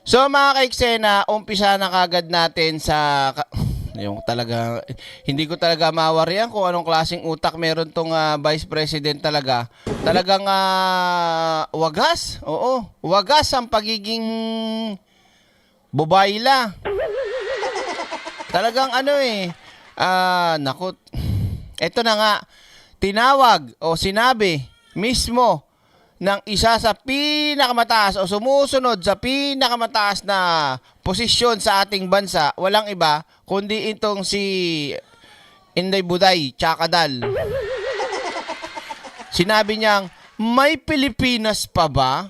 So mga kaiksena, umpisa na kagad natin sa yung talaga hindi ko talaga mawarihan kung anong klaseng utak meron tong Vice President talaga. Talagang wagas. Oo, wagas ang pagiging bubayla. Talagang naku. Ito na nga, tinawag o sinabi mismo ng isa sa pinakamataas o sumusunod sa pinakamataas na posisyon sa ating bansa, walang iba kundi itong si Inday Buday Chakadal. Sinabi niyang, may Pilipinas pa ba?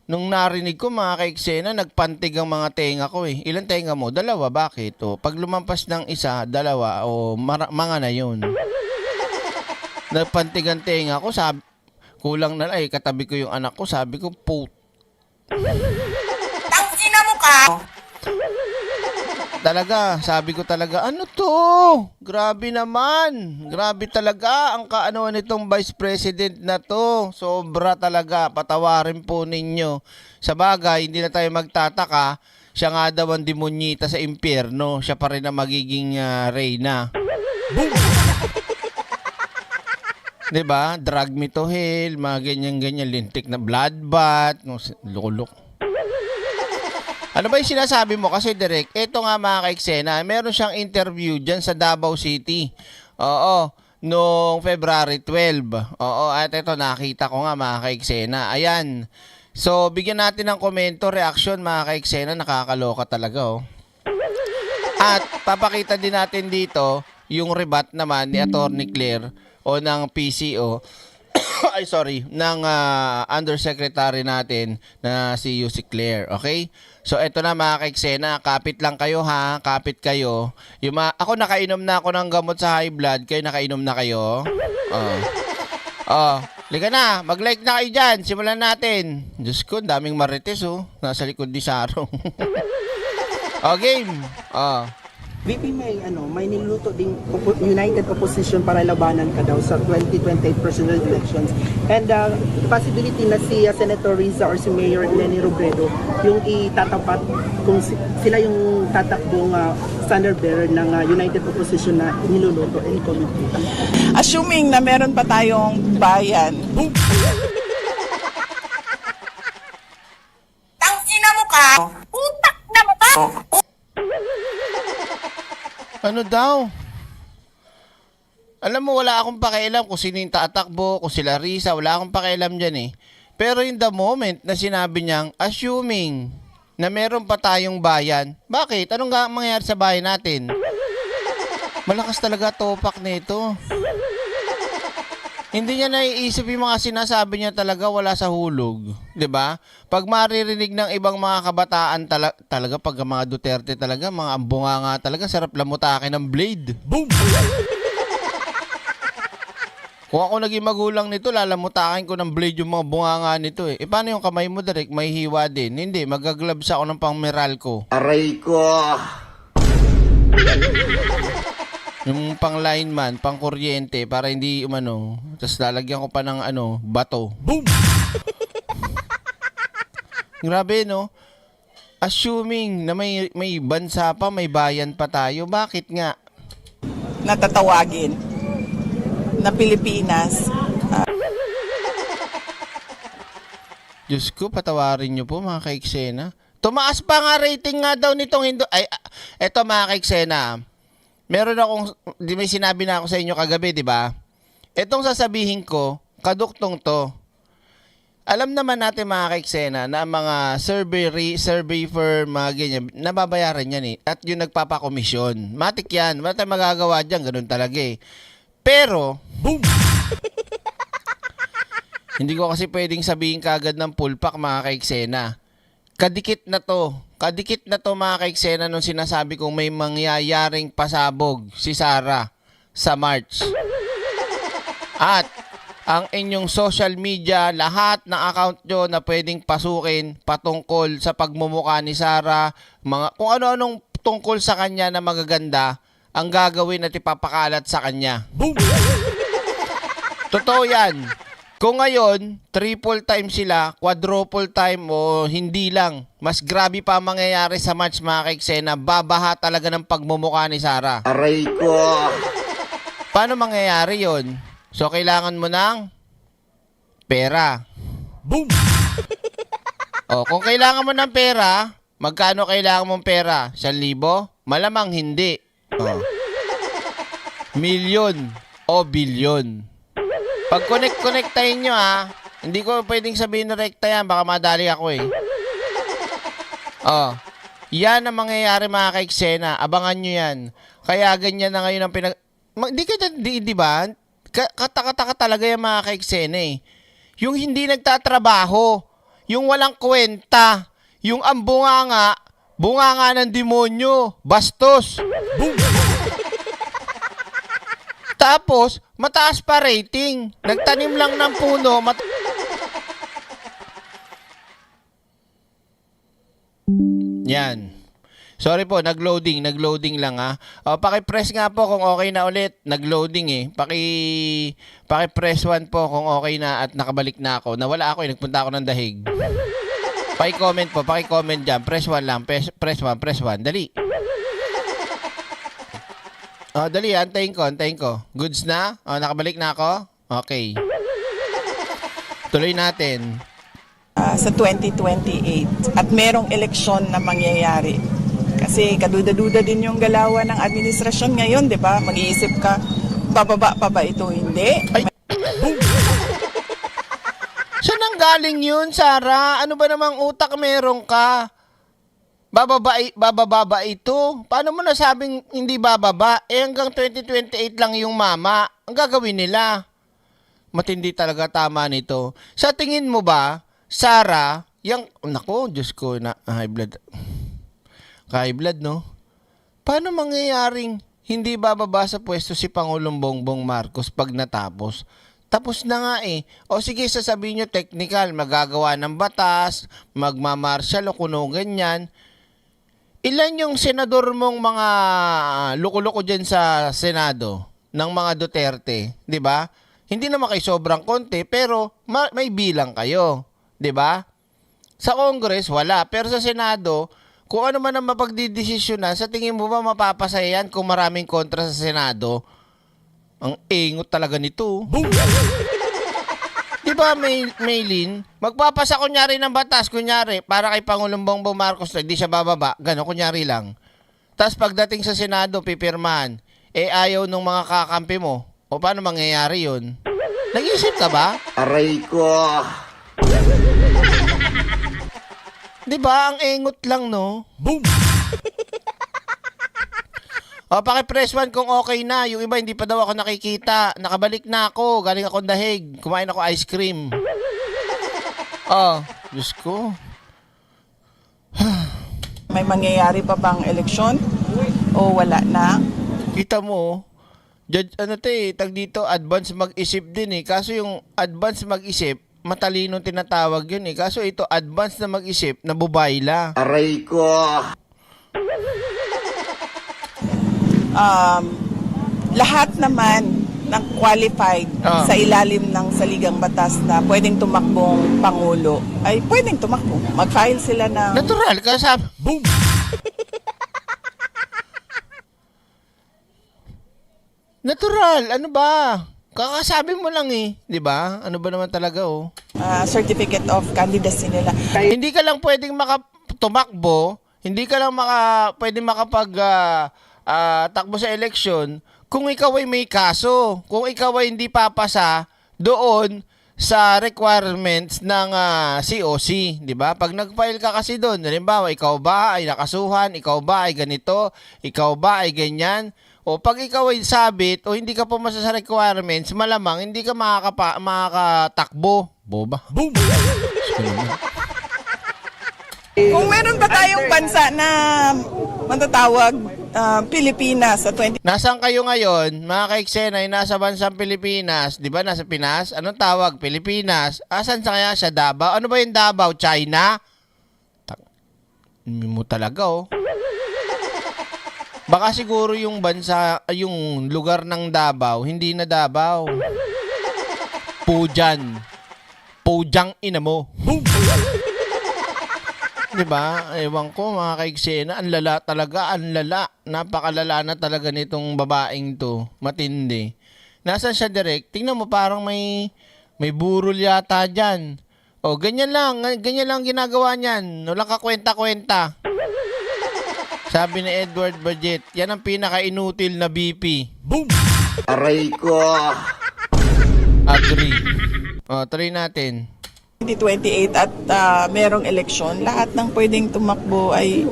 Nung narinig ko mga kaiksena, nagpantig ang mga tenga ko eh. Ilan tenga mo? Dalawa. Bakit? O, pag lumampas ng isa, dalawa. O, mga na yun. Nagpantig ang tenga ko. Sabi, kulang na lang eh. Katabi ko yung anak ko. Sabi ko, Tangina mo ka! Talaga, sabi ko talaga, ano to? Grabe naman. Grabe talaga ang kaano nitong Vice President na to. Sobra talaga. Patawarin po ninyo. Sa bagay, hindi na tayo magtataka. Siya nga daw ang demonyita sa impyerno. Siya pa rin ang magiging reyna. Diba? Drag me to hell. Mga ganyan-ganyan. Lintik na bloodbath. Lukulok. Ano ba yung sinasabi mo? Kasi direct, eto nga mga kaiksena, meron siyang interview dyan sa Davao City. Oo, noong February 12. Oo, at eto nakita ko nga mga kaiksena. Ayan. So, bigyan natin ng komento, reaction mga kaiksena. Nakakaloka talaga oh. At papakita din natin dito yung rebat naman ni Attorney Claire o ng PCO. Ay sorry, ng undersecretary natin na si Yussi Claire, okay? So eto na mga kaiksena, kapit lang kayo ha, kapit kayo. Ako nakainom na ako ng gamot sa high blood, kayo nakainom na kayo? Liga na, mag-like na kayo dyan, simulan natin. Diyos ko, daming marites oh, nasa likod ni Sarong. Game. VP, may niluto ding United Opposition para labanan ka daw sa 2028 presidential elections. And possibility na si Senator Riza or si Mayor Leni Robredo yung itatapat kung sila yung tatakbong standard bearer ng United Opposition na niluluto in committee. Assuming na meron pa tayong bayan. Tangina mo ka! Utak na mo ka! Ano daw? Alam mo, wala akong pakialam kung sino yung tatakbo, kung sila Risa, wala akong pakialam dyan eh. Pero in the moment na sinabi niyang, assuming na meron pa tayong bayan, bakit? Anong mangyayari sa bayan natin? Malakas talaga topak nito. Hindi niya naiisip yung mga sinasabi niya talaga wala sa hulog. 'Di ba? Pag maririnig ng ibang mga kabataan talaga pag mga Duterte talaga, mga ambunga nga talaga, sarap lamutakin ng blade. Boom! Kung ako naging magulang nito, lalamutakin ko ng blade yung mga bunganga nito eh. Paano yung kamay mo direct? May hiwa din. Hindi, magaglabs ako ng pang-meral ko. Aray ko! Yung pang lineman, pang kuryente para hindi umano. Tapos lalagyan ko pa ng bato. Boom! Grabe no? Assuming na may bansa pa, may bayan pa tayo, bakit nga? Natatawagin na Pilipinas. Diyos ko, patawarin nyo po mga kaiksena. Tumaas pa nga rating nga daw nitong eto mga kaiksena. Meron akong, may sinabi na ako sa inyo kagabi, di ba? Itong sasabihin ko, kaduktong to. Alam naman natin mga kaiksena na mga survey firm, mga ganyan, nababayaran yan eh. At yung nagpapakomisyon. Matik yan. Wala tayong magagawa dyan. Ganun talaga eh. Pero, boom! Hindi ko kasi pwedeng sabihin kagad ng pulpak mga kaiksena. Kadikit na to mga kaiksena nung sinasabi kong may mangyayaring pasabog si Sara sa March. At ang inyong social media, lahat ng account nyo na pwedeng pasukin patungkol sa pagmumukha ni Sara, kung ano-anong tungkol sa kanya na magaganda, ang gagawin at ipapakalat sa kanya. Boom! Totoo yan. Kung ngayon, triple time sila, quadruple time o hindi lang, mas grabe pa ang mangyayari sa match mga kaiksena, babaha talaga ng pagmumukha ni Sarah. Aray ko! Paano mangyayari yon? So, kailangan mo ng pera. Boom! O, kung kailangan mo ng pera, magkano kailangan mong pera? 1,000? Malamang hindi. O. Milyon o bilyon. Pag connect-connectahin nyo hindi ko pwedeng sabihin na rekta yan, baka madali ako eh. Yan ang mangyayari mga kaiksena, abangan nyo yan. Kaya ganyan na ngayon ang di ba? Kata-kata talaga yung mga kaiksena eh. Yung hindi nagtatrabaho, yung walang kwenta, yung ang bunganga ng demonyo, bastos. Boom! Tapos, mataas pa rating. Nagtanim lang ng puno. Yan. Sorry po, nagloading lang paki-press nga po kung okay na ulit. Nagloading eh. Paki-press 1 po kung okay na at nakabalik na ako. Nawala ako nagpunta ako ng dahig. Paki-comment po, paki-comment dyan. Press 1 lang. Press 1. Dali. Dali, antayin ko. Goods na? Nakabalik na ako? Okay. Tuloy natin. Sa 2028 at merong eleksyon na mangyayari. Kasi kaduda-duda din yung galawan ng administrasyon ngayon, di ba? Mag-iisip ka, bababa pa ba ito? Hindi. Ay. Saan ang galing yun, Sarah? Ano ba namang utak meron ka? Bababa ito. Paano mo nasabing hindi bababa? Hanggang 2028 lang yung mama. Ang gagawin nila. Matindi talaga, tama nito. Sa tingin mo ba, Sarah, nako, Diyos ko, high blood. High blood, no? Paano mangyayaring hindi bababa sa pwesto si Pangulong Bongbong Marcos pag natapos? Tapos na nga eh. O sige, sasabihin nyo technical, magagawa ng batas, magmamarshal o kuno ganyan. Ilan yung senador mong mga loko-loko dyan sa Senado ng mga Duterte, di ba? Hindi naman kayo sobrang konti, pero may bilang kayo, di ba? Sa Congress, wala. Pero sa Senado, kung ano man ang mapagdidesisyonan, sa tingin mo ba mapapasaya yan kung maraming kontra sa Senado? Ang ingot talaga nito. Boom! Di ba, Maylin? Magpapasa kunyari ng batas, kunyari, para kay Pangulong Bongbong Marcos, hindi siya bababa. Gano'n, kunyari lang. Tapos pagdating sa Senado, pipirmahan. Ayaw nung mga kakampi mo. O paano mangyayari yun? Nag-iisip ka ba? Aray ko! Di ba, ang engot lang, no? Boom! Paki-press 1 kung okay na. Yung iba, hindi pa daw ako nakikita. Nakabalik na ako. Galing ako dahig. Kumain ako ice cream. Diyos ko. May mangyayari pa bang eleksyon? O wala na? Kita mo, judge, tag dito, advance mag-isip din eh. Kaso yung advance mag-isip, matalino tinatawag yun eh. Kaso ito, advance na mag-isip, nabubayla. Aray ko! Lahat naman ng qualified sa ilalim ng saligang batas na pwedeng tumakbong Pangulo ay pwedeng tumakbo. Mag-file sila ng... Natural, kasama. Boom! Natural, ano ba? Kakasabi mo lang eh, 'di ba? Ano ba naman talaga certificate of candidacy nila. Hindi ka lang pwedeng tumakbo, hindi ka lang pwedeng takbo sa eleksyon kung ikaw ay may kaso, kung ikaw ay hindi papasa doon sa requirements ng COC, 'di ba? Pag nag-file ka kasi doon, halimbawa ikaw ba ay nakasuhan, ikaw ba ay ganito, ikaw ba ay ganyan, o pag ikaw ay sabit o hindi ka pumasa sa requirements, malamang hindi ka makakatakbo. Boba. Boom! Kung meron ba tayong bansa na matatawag Pilipinas sa 20... Nasaan kayo ngayon? Mga kaiksena ay nasa bansang Pilipinas. Di ba nasa Pinas? Anong tawag? Pilipinas. Asan sa kaya siya? Davao? Ano ba yung Davao? China? Mo talaga Baka siguro yung bansa, yung lugar ng Davao, hindi na Davao. dyan. Pojang ina mo. Diba? Ewan ko mga kaiksena, ang lala talaga, ang lala. Napakalala na talaga nitong babaeng to. Matindi. Nasaan siya direct? Tingnan mo parang may burol yata dyan. O, ganyan lang ginagawa niyan. Walang kakwenta-kwenta. Sabi ni Edward Budget, yan ang pinaka-inutil na BP. Boom! Aray ko! Agree. O, try natin. 2028 at merong eleksyon, lahat ng pwedeng tumakbo ay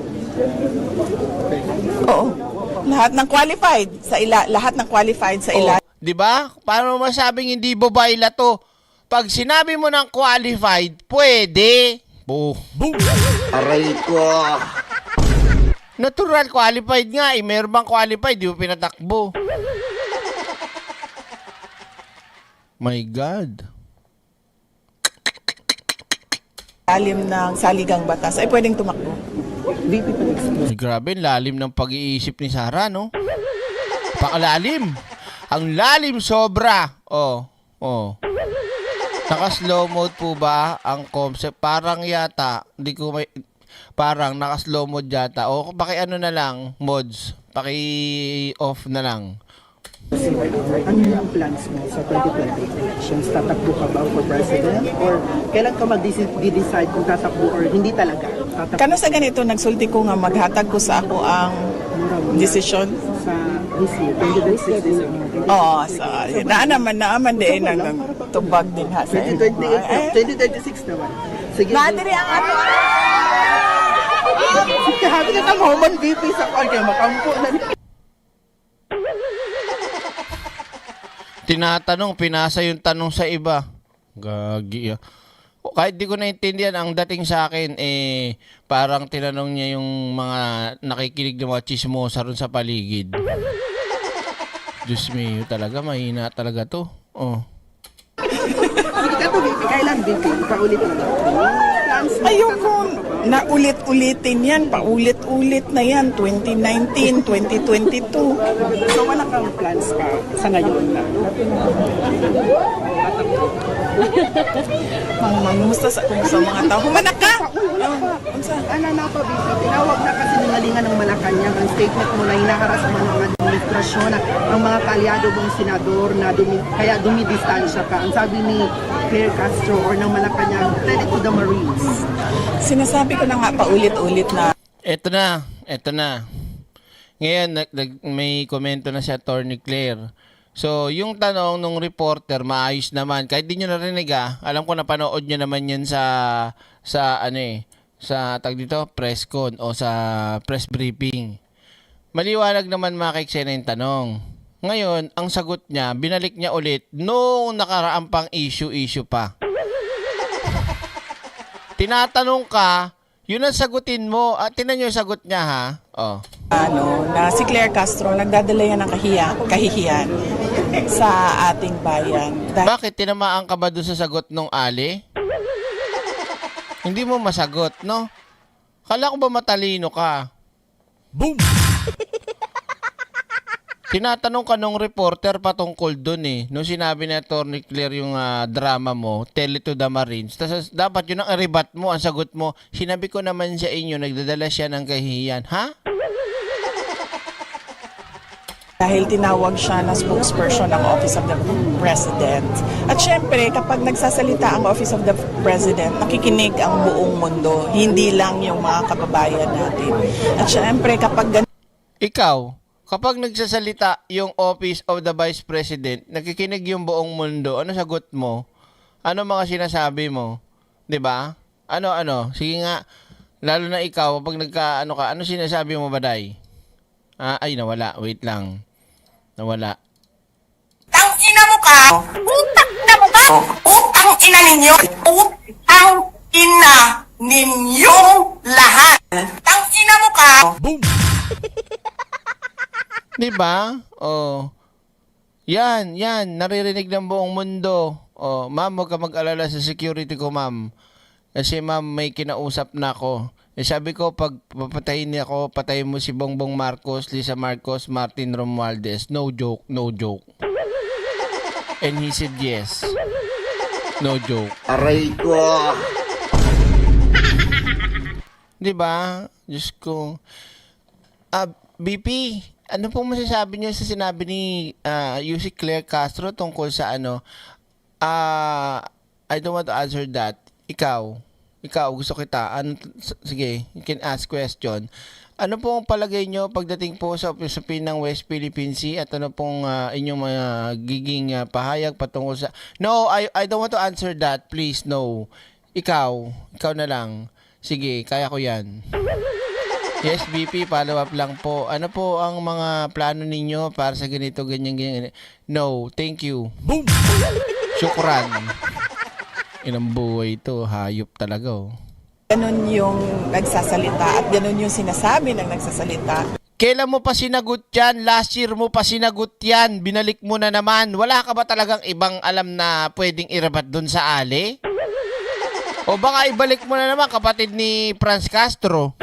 lahat ng qualified sa ila. Di ba? Paano masabing hindi babayla to? Pag sinabi mo ng qualified, pwede. Boom. Aray ko! Natural qualified nga eh. Meron bang qualified? Di mo pinatakbo. My God. Lalim ng saligang batas ay pwedeng tumakbo. VP pa next. Grabe, lalim ng pag-iisip ni Sarah, no? Pakalalim. Ang lalim sobra. Oh. Naka-slow mode po ba ang concept? Parang yata, parang naka-slow mode yata. O paki-ano na lang, mods. Paki-off na lang. Ano yung plans mo sa 2020 elections? Tatakbo ka ba for president? Or kailan ka mag-decide kung tatakbo or hindi talaga? Tatakbo Kano sa ganito, nagsulti ko nga maghatag ko sa ako ang desisyon. sa this year, 2026 this year. Oo, naaman din ang tubag din ha sa 2026 naman. Sige. Madiri ang ato. Habi na tamo man VP sa kwan kay makampo na. Tinatanong, pinasa yung tanong sa iba. Gagi. O, kahit di ko naintindihan, ang dating sa akin, parang tinanong niya yung mga nakikinig ng mga chismosa ron sa paligid. Diyos me, talaga, mahina talaga to. Oh. Sige ka to VP, kailan VP? Paulit na lang. Plans mo. Ayoko na ulit-ulitin yan, paulit-ulit na yan, 2019, 2022. So wala kang plans pa sa ngayon na. Mangumusta sa mga tao. Humanak ka! Ano na pa, VP? Tinawag na kasi ningalingan ng Malacanang ang statement mo na hinaharas mo ng administrasyon at ang mga kalyado mong senador na kaya dumidistansya ka. Ang sabi ni Claire Castro or ng Malacanang, credit to the Marines. Sinasabi ko na nga paulit-ulit na Eto na. Ngayon, may komento na si Attorney Claire. So, yung tanong nung reporter, maayos naman. Kahit di nyo narinig alam ko napanood nyo naman yan sa tag dito, press con o sa press briefing. Maliwanag naman mga kaiksena yung tanong. Ngayon, ang sagot niya, binalik niya ulit nung nakaraang pang issue pa. Tinatanong ka, yun ang sagutin mo. Tinan nyo yung sagot niya ha. Oh. na si Claire Castro nagdadala yan ng kahihiyan sa ating bayan. Bakit tinamaan ka ba doon sa sagot nung Ali? Hindi mo masagot, no? Kala ko ba matalino ka? Boom! Tinatanong ka nung reporter patungkol doon Nung sinabi ni Attorney Claire yung drama mo, tell it to the Marines. Tapos dapat yun ang rebat mo, ang sagot mo, sinabi ko naman sa inyo, nagdadala siya ng kahihiyan. Ha? Dahil tinawag siya na spokesperson ng Office of the President. At syempre, kapag nagsasalita ang Office of the President, nakikinig ang buong mundo, hindi lang yung mga kababayan natin. At syempre, kapag Ikaw, kapag nagsasalita yung Office of the Vice President, nakikinig yung buong mundo, ano sagot mo? Ano mga sinasabi mo? 'Di ba? Ano? Sige nga, lalo na ikaw, kapag ano sinasabi mo, Baday? Ay, nawala. Wait lang. Nawala. Utang ina mo ka! Utang ina mo ka! Utang ina ninyo! Utang ina ninyong lahat! Utang ina mo ka! Boom! Diba? Oh. Yan. Naririnig ng buong mundo. Oh, ma'am, huwag ka mag-alala sa security ko, ma'am. Kasi ma'am, may kinausap na ako. Sabi ko, pag papatayin niya ako, patayin mo si Bongbong Marcos, Lisa Marcos, Martin Romualdez. No joke. And he said yes. No joke. Aray ko. Di ba? Diyos ko. BP, ano pong masasabi niyo sa sinabi ni Yussi Claire Castro tungkol sa ano? I don't want to answer that. Ikaw, gusto kita. Sige, you can ask question. Ano pong palagay nyo pagdating po sa usapin ng West Philippine Sea at ano pong inyong mga giging pahayag patungkol sa... No, I don't want to answer that. Please, no. Ikaw na lang. Sige, kaya ko yan. Yes, BP, follow up lang po. Ano po ang mga plano ninyo para sa ganito, ganyan? No, thank you. Boom! Syukran. Ilang buhay ito, hayop talaga oh. Ganun yung nagsasalita at ganun yung sinasabi ng nagsasalita. Kailan mo pa sinagot yan? Last year mo pa sinagot yan. Binalik mo na naman. Wala ka ba talagang ibang alam na pwedeng irabat dun sa ali? O baka ibalik mo na naman kapatid ni Franz Castro.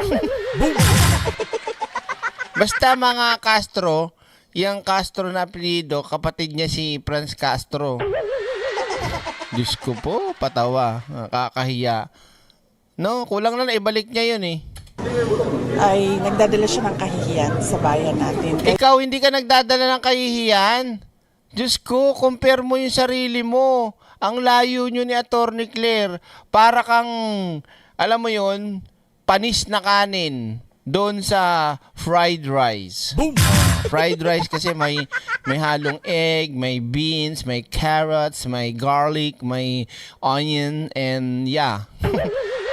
Basta mga Castro, yung Castro na apelyido, kapatid niya si Franz Castro. Diyos ko po, patawa. Nakakahiya. No, kulang na ibalik niya yun eh. Ay nagdadala siya ng kahihiyan sa bayan natin. Ikaw, hindi ka nagdadala ng kahihiyan. Diyos ko, compare mo yung sarili mo. Ang layo nyo ni Atty. Claire. Para kang, alam mo yun, panis na kanin doon sa fried rice. Boom! Fried rice kasi may halong egg, may beans, may carrots, may garlic, may onion, and yeah.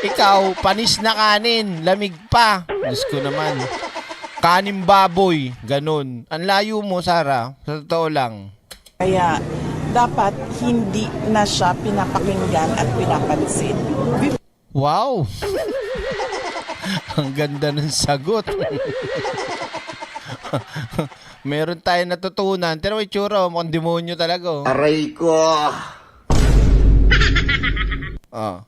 Ikaw, panis na kanin, lamig pa. Diyos ko naman. Kanin baboy, ganun. Ang layo mo, Sarah. Sa totoo lang. Kaya dapat hindi na siya pinapakinggan at pinapansin. Wow! Ang ganda ng sagot. Meron tayong natutunan. Pero may tsura, mukhang demonyo talaga. Oh. Aray ko. Huh?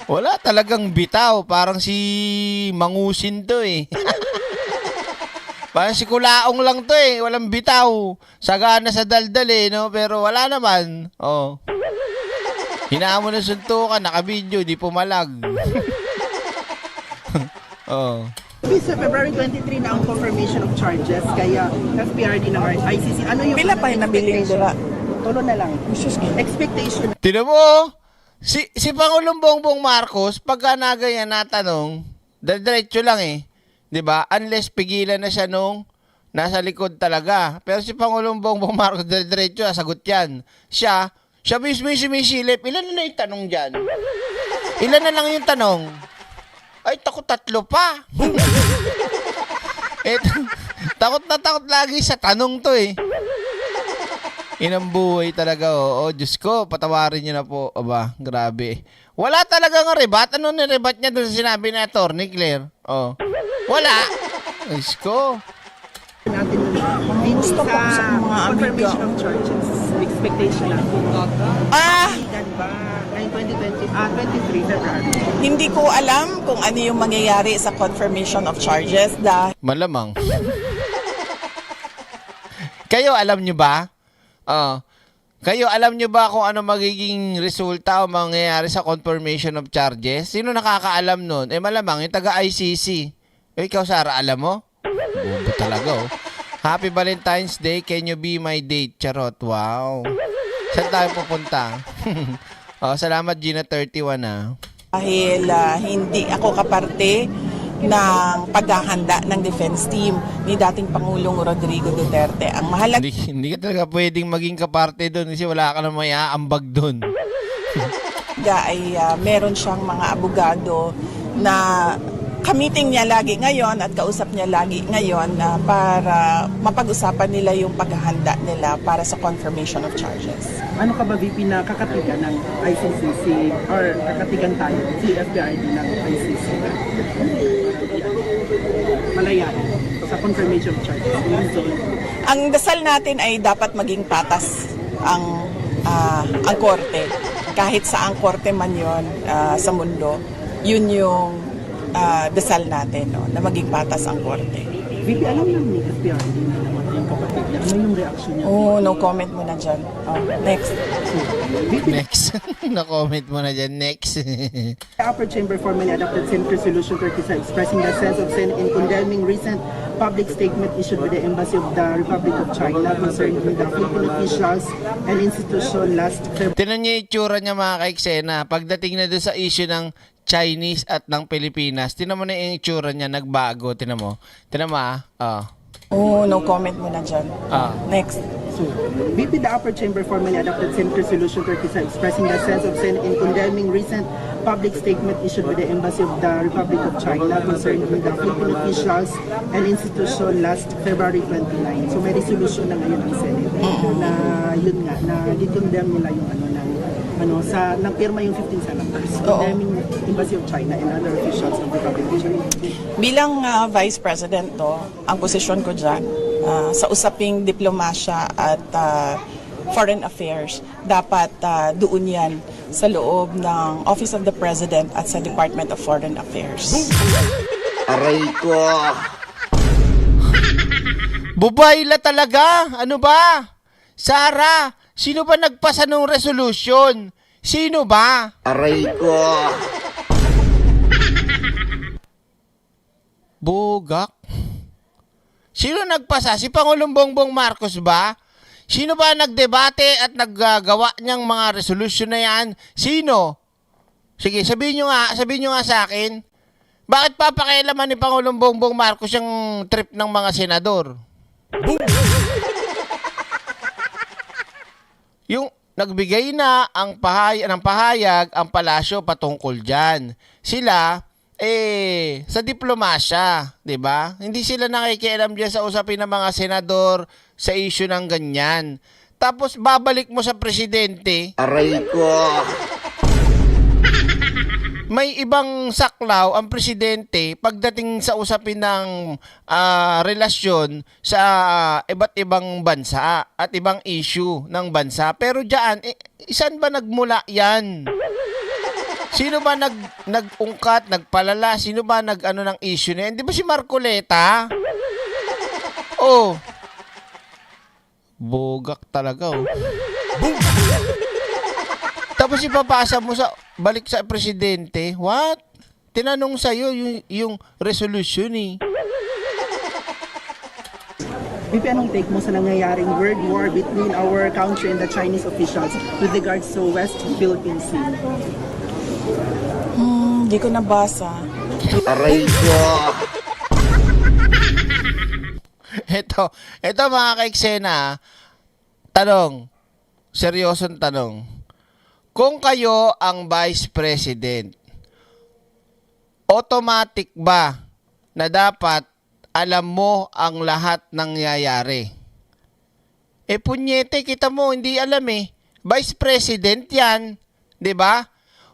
Wala talagang bitaw. Parang si Mangusin to eh. Parang si Kulaong lang to eh. Walang bitaw. Sagana sa daldal eh, no? Pero wala naman. Oh. Hinaan mo na suntukan, naka-video, di pumalag. Oh. Sa February 23 na ang confirmation of charges, kaya FPRD ng ICC. Ano yung Pila pa yung nabiling dula? Tulo na lang. Expectation. Tinan mo, si Pangulong Bongbong Marcos, pagka na ganyan natanong, diretso lang eh. 'Di ba? Unless pigilan na siya nung nasa likod talaga. Pero si Pangulong Bongbong Marcos, diretso, sagot yan. Siya mismo yung sumisilip. Ilan na yung tanong dyan? Ilan na lang yung tanong? Ay, takot 3 pa. Takot na takot lagi sa tanong to eh. Inang buhay talaga, oh. Diyos ko, patawarin niyo na po. Aba, grabe. Wala talagang rebat. Ano nirebat niya doon sa sinabi ni Atty. Claire? Oh. Wala. Diyos ko. Natin gusto ko sa mga confirmation of charges. Expectation natin. Igan ba? Ngayong 23 February. Hindi ko alam kung ano yung mangyayari sa confirmation of charges dahil Malamang. Kayo, alam nyo ba? Kayo, alam nyo ba kung ano magiging resulta o mangyayari sa confirmation of charges? Sino nakakaalam nun? Malamang, yung taga-ICC. Ikaw, Sarah, alam mo? Bobo talaga, oh. Happy Valentine's Day. Can you be my date? Charot. Wow. Saan tayo pupunta? Salamat, Gina 31, ah. dahil hindi ako kaparte ng paghahanda ng defense team ni dating Pangulong Rodrigo Duterte. Ang mahalaga Hindi ka talaga pwedeng maging kaparte doon kasi wala ka na may aambag doon. ay meron siyang mga abogado na kamiting niya lagi ngayon at kausap niya lagi ngayon para mapag-usapan nila yung paghahanda nila para sa confirmation of charges. Ano ka ba, VP, na kakatigan ng ICC or kakatigan tayo, si FPRD ng ICC? Malayan sa confirmation of charges. Ang dasal natin ay dapat maging patas ang korte. Kahit sa ang korte man yon sa mundo, yun yung dasal natin, no, na maging patas ang korte. VP, alam lang ni FPRD na naman yung kapatid niya. Ano yung reaction niya? Oh, no comment mo na dyan. Next. Next. Na-comment mo na dyan. Next. The upper chamber formally adopted Senate Resolution 37 expressing the sense of Senate in condemning recent public statement issued by the Embassy of the Republic of China concerning the Philippine officials and institution last February. Tinan niyo yung itsura niya mga kaiksena. Pagdating na doon sa issue ng Chinese at ng Pilipinas, tinan mo na yung itsura niya, nagbago. Tinan mo. Tinan mo Oh, no comment mo na dyan. Next. So, BP, the upper chamber formally adopted Senate Resolution 37 expressing the sense of Senate in condemning recent public statement issued by the Embassy of the Republic of China concerning the Philippine officials and institution last February 29. So may resolution na ngayon ang Senate na yun nga, na di-condemn nila yung nang pirma yung 15 senators condemning Embassy of China and other officials of the Republic of China. Bilang Vice President, ang posisyon ko dyan, sa usaping diplomasya at foreign affairs, dapat doon yan sa loob ng Office of the President at sa Department of Foreign Affairs. Aray ko. Bubayla talaga! Ano ba? Sara, sino ba nagpasa ng resolution? Sino ba? Aray ko. Bugak? Sino nagpasa? Si Pangulong Bongbong Marcos ba? Sino ba nagdebate at naggagawa niyang mga resolution na yan? Sino? Sige, sabihin nyo nga sa akin. Bakit papakialaman ni Pangulong Bongbong Marcos yung trip ng mga senador? Yung nagbigay na ng pahayag ang palasyo patungkol dyan. Sila, sa diplomasya, di ba? Hindi sila nakikialam dyan sa usapin ng mga senador sa issue ng ganyan. Tapos babalik mo sa presidente, Aray ko. may ibang saklaw ang presidente pagdating sa usapin ng relasyon sa iba't ibang bansa at ibang issue ng bansa. Pero diyan, saan ba nagmula yan? Sino ba nag-ungkat, nagpalala? Sino ba nag-ano ng issue na yan? Di ba si Marcoleta? Oh. Bogak talaga, oh. Tapos ipapasa mo balik sa presidente. What? Tinanong sa'yo yung resolution eh. BP, anong take mo sa nangyayaring world war between our country and the Chinese officials with regards to West Philippine Sea? Hindi ko nabasa. Aray ko. Ito mga kaiksena, tanong, seryosong tanong. Kung kayo ang Vice President, automatic ba na dapat alam mo ang lahat ng nangyayari? Punyete, kita mo, hindi alam eh. Vice President yan, di ba?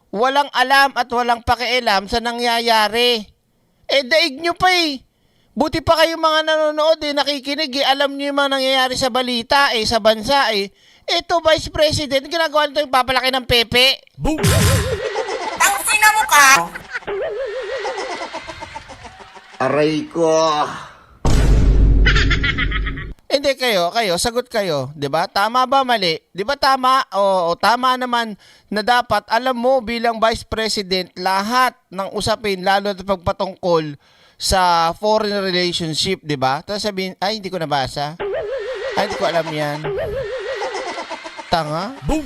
Walang alam at walang pakialam sa nangyayari. Daig nyo pa eh. Buti pa kayo mga nanonood nakikinig alam nyo yung mga nangyayari sa balita sa bansa Ito, Vice President, ginagawa nito yung papalaki ng pepe. Ang ina mo ka! Aray ko. Hindi kayo, sagot kayo, 'di ba? Tama ba mali? 'Di ba tama? O tama naman na dapat alam mo bilang Vice President lahat ng usapin lalo na pagpatungkol sa foreign relationship, 'di ba? Tapos sabihin, ay hindi ko nabasa. Ay hindi ko alam 'yan. Tanga? Boom.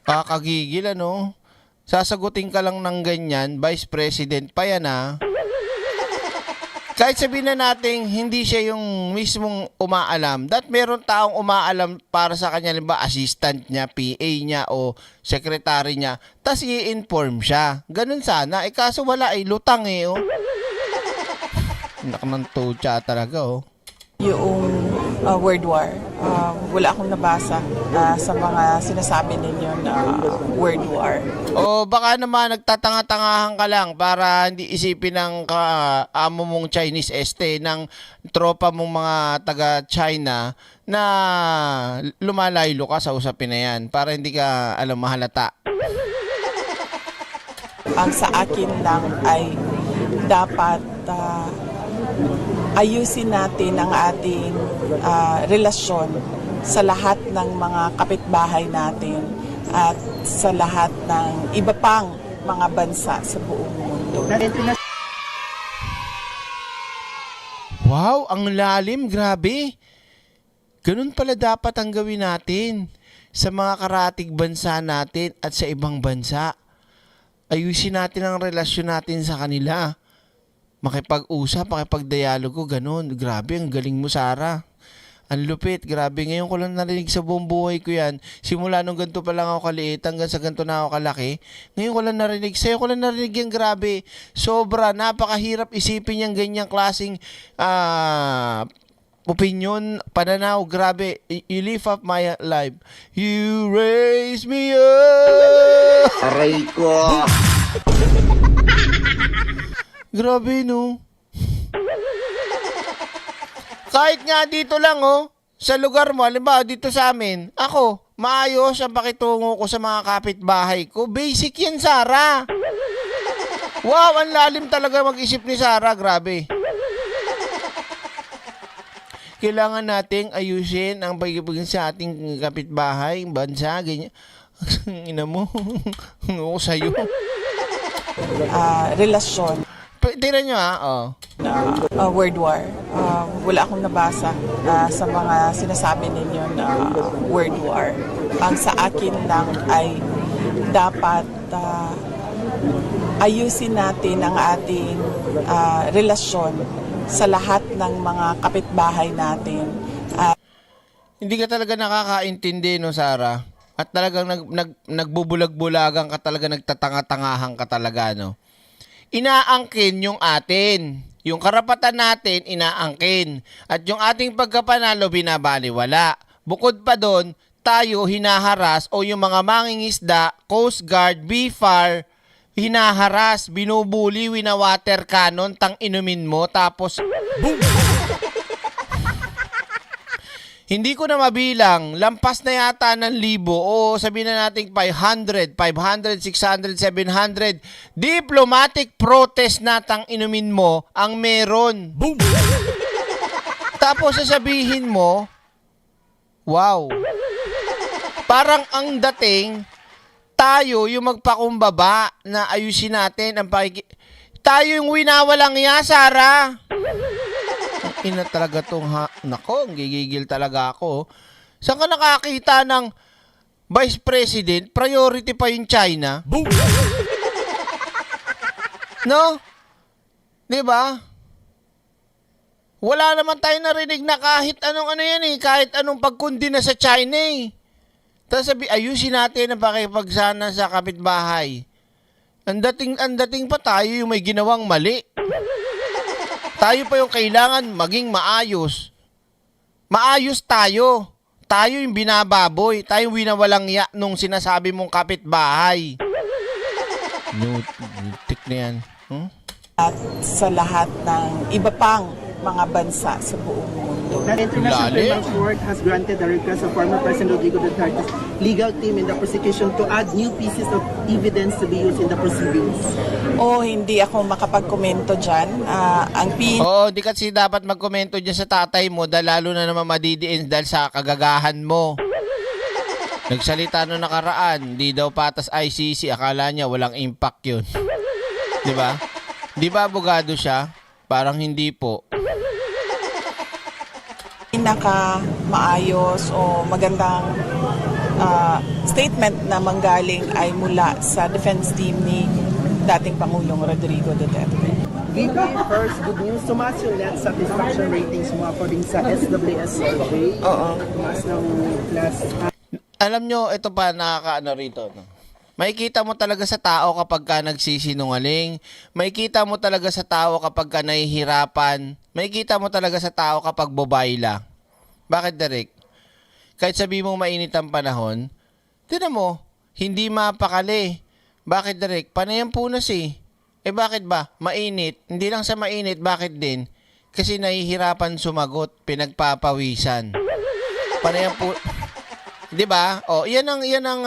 Kakagigil ano? Sasagutin ka lang ng ganyan, Vice President pa yan Kahit sabihin na natin hindi siya yung mismong umaalam, meron taong umaalam para sa kanya, limba assistant niya, PA niya o secretary niya, tas i-inform siya. Ganun sana, kaso wala lutang Nak ng tucha talaga Yung World War, wala akong nabasa sa mga sinasabi ninyo na World War. O baka naman nagtatanga-tangahan ka lang para hindi isipin ng amo mong Chinese ng tropa mong mga taga-China na lumalaylo ka sa usapin na yan para hindi ka mahalata. Ang sa akin lang ay dapat ayusin natin ang ating relasyon sa lahat ng mga kapitbahay natin at sa lahat ng iba pang mga bansa sa buong mundo. Wow, ang lalim, grabe. Ganun pala dapat ang gawin natin sa mga karatig bansa natin at sa ibang bansa. Ayusin natin ang relasyon natin sa kanila. Makipag-usap, makipag-dialogo, ganun. Grabe, ang galing mo, Sarah. Ang lupit, grabe. Ngayon ko lang narinig sa buong buhay ko yan. Simula nung ganito pa lang ako kaliit, hanggang sa ganito na ako kalaki. Ngayon ko lang narinig. Sa'yo ko lang narinig yan, grabe. Sobra, napakahirap isipin yung ganyang klaseng opinion, pananaw, grabe. You lift up my life. You raise me up. Aray ko. Grabe, no? Kahit nga dito lang, oh, sa lugar mo, halimbawa dito sa amin, ako, maayos ang pakitungo ko sa mga kapitbahay ko. Basic yan, Sarah. Wow, ang lalim talaga mag-isip ni Sarah, grabe. Kailangan nating ayusin ang pagkipagin sa ating kapitbahay, bansa, ganyan. Ina mo, ako sa'yo. Relasyon. Tingnan nyo, World War. Wala akong nabasa sa mga sinasabi ninyo na World War. Ang sa akin lang ay dapat ayusin natin ang ating relasyon sa lahat ng mga kapitbahay natin. Hindi ka talaga nakakaintindi, no, Sarah? At talagang nagbubulag-bulagan ka talaga, nagtatanga-tangahan ka talaga, no? Inaangkin yung atin. Yung karapatan natin, inaangkin. At yung ating pagkapanalo, binabaliwala. Bukod pa doon, tayo hinaharas o yung mga mangingisda, Coast Guard, BFAR, hinaharas, binubuli, winawater cannon, tang inumin mo, tapos boom! Hindi ko na mabilang, lampas na yata ng 1,000 o sabihin na natin 500, 600, 700 diplomatic protest na tang inumin mo ang meron. Boom! Tapos sasabihin mo, wow, parang ang dating, tayo yung magpakumbaba na ayusin natin ang tayo yung winawalang ya, Sarah. Ina talaga tong nako, gigigil talaga ako. Saan ka nakakita ng Vice President, priority pa yung China? Boom! No? Diba? Wala naman tayo narinig na kahit anong yan eh, kahit anong pagkundi na sa China eh. Tapos ayusin natin ang pakipagsana sa kapitbahay. Ang dating pa tayo yung may ginawang mali. Tayo pa yung kailangan maging maayos. Maayos tayo. Tayo yung binababoy. Tayo yung winawalang ya nung sinasabi mong kapitbahay. Nutik na yan. At sa lahat ng iba pang mga bansa sa buong mundo. The International Criminal Court has granted the request of former President Rodrigo Duterte's legal team in the prosecution to add new pieces of evidence to be used in the proceedings. Hindi ako makapagkomento dyan. Oo, di kasi dapat magkomento dyan sa tatay mo dahil lalo na naman madidiin dahil sa kagagahan mo. Nagsalita no nakaraan, di daw patas ICC, akala niya walang impact yun. Di ba? Di ba abogado siya? Parang hindi po. Pinaka-maayos o magandang statement na manggaling ay mula sa defense team ni dating Pangulong Rodrigo Duterte. VP, first, good news. Tumaas yung net satisfaction ratings mo according sa SWS survey. Oo. Tumaas ng class. Alam nyo, ito pa nakakaano rito. No? Makikita mo talaga sa tao kapag ka nagsisinungaling. Makikita mo talaga sa tao kapag ka nahihirapan. Makikita mo talaga sa tao kapag bobayla. Bakit, Derek? Kahit sabi mong mainit ang panahon, tinan mo, hindi mapakali. Bakit, Derek? Panay ang punas eh. Bakit ba? Mainit. Hindi lang sa mainit, bakit din? Kasi nahihirapan sumagot, pinagpapawisan. Panay ang Di ba? O, yan ang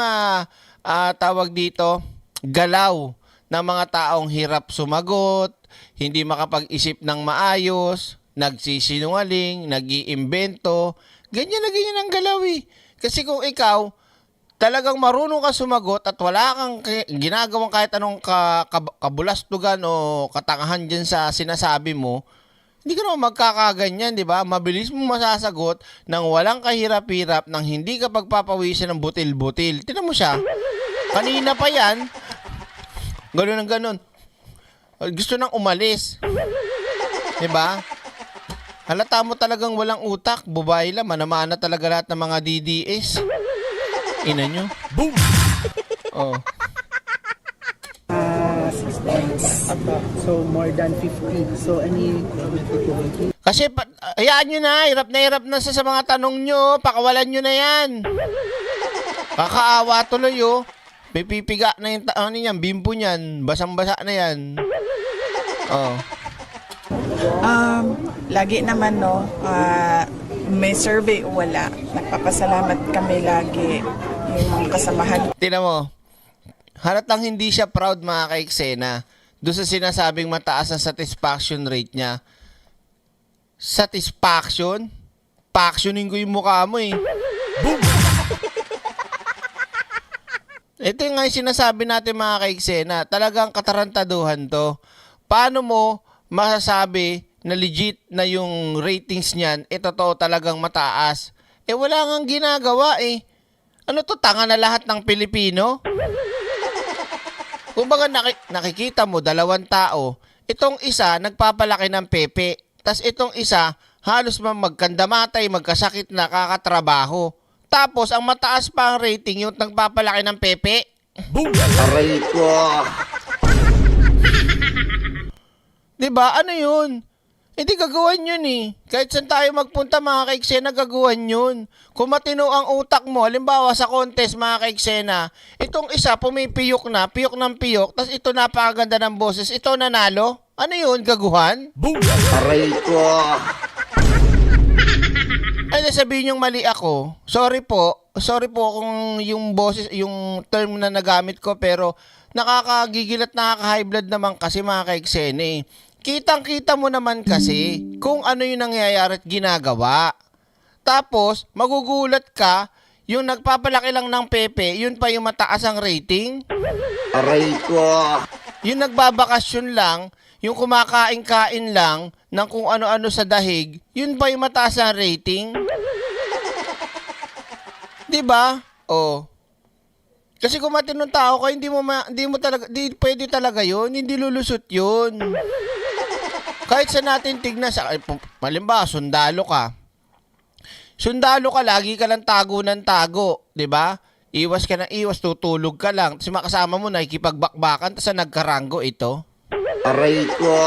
tawag dito, galaw ng mga taong hirap sumagot, hindi makapag-isip ng maayos, nagsisinungaling, nag-iimbento, ganyan na ganyan ang galaw eh. Kasi kung ikaw, talagang marunong ka sumagot at wala kang ginagawang kahit anong kabulastugan o katangahan dyan sa sinasabi mo, hindi ka naman magkakaganyan, di ba? Mabilis mo masasagot nang walang kahirap-hirap, nang hindi ka pagpapawisan ng butil-butil. Tignan mo siya. Kanina pa yan. Ganun ang ganun. Gusto nang umalis. Di ba? Halata mo talagang walang utak. Bubae lang. Manamana talaga lahat ng mga DDS. Ina nyo. Boom! Oh. 6 months. So, more than 50. So, any... Kasi, hayaan nyo na. Hirap na sa mga tanong nyo. Pakawalan nyo na yan. Kakaawa tuloy, oh. Pipipiga na yung niyan, bimbo niyan. Basang-basa na yan. Oh. Lagi naman, no, may survey o wala. Nagpapasalamat kami lagi yung mga kasamahan. Tingnan mo. Halatang hindi siya proud, mga kaiksena. Doon sa sinasabing mataas ang satisfaction rate niya. Satisfaction? Pactioning ko yung mukha mo eh. Boom! Ito yung nga yung sinasabi natin, mga kaiksena. Talagang katarantaduhan to. Paano mo masasabi na legit na yung ratings niyan, totoo talagang mataas? Wala ngang ginagawa eh. Ano to, tanga na lahat ng Pilipino? Kung baga nakikita mo, dalawang tao, itong isa nagpapalaki ng pepe, tas itong isa halos magkandamatay, magkasakit na kakatrabaho. Tapos ang mataas pa ang rating yung nagpapalaki ng pepe. Boom! Aray ko. Diba? Ano yun? Hindi gagawan yun eh. Kahit saan tayo magpunta, mga kaiksena, gagawan yun. Kung matino ang utak mo, halimbawa sa contest, mga kaiksena, itong isa pumipiyok na, piyok ng piyok, tas ito napakaganda ng boses, ito nanalo. Ano yun? Gaguhan? Boom! Aray ko. Ay, sabihin yung mali ako. Sorry po kung yung boses, yung term na nagamit ko, pero nakakagigil at nakaka-high blood naman kasi, mga kaiksena eh. Kitang-kita mo naman kasi kung ano yung nangyayari at ginagawa. Tapos, magugulat ka, yung nagpapalaki lang ng pepe, yun pa yung mataas ang rating. Aray ko. Yung nagbabakasyon lang, yung kumakain-kain lang ng kung ano-ano sa dahig, yun pa yung mataas ang rating. Diba? Oh. Kasi kung matinong tao ka, hindi mo talaga, di pwede talaga yun, hindi lulusot yun. Kahit sa natin tignan sa, malimba, sundalo ka. Sundalo ka, lagi ka lang tago ng tago, 'di ba? Iwas ka ng iwas, tutulog ka lang. Tapos makasama mo nakikipagbakbakan, tapos nagkaranggo ito. Aray ko.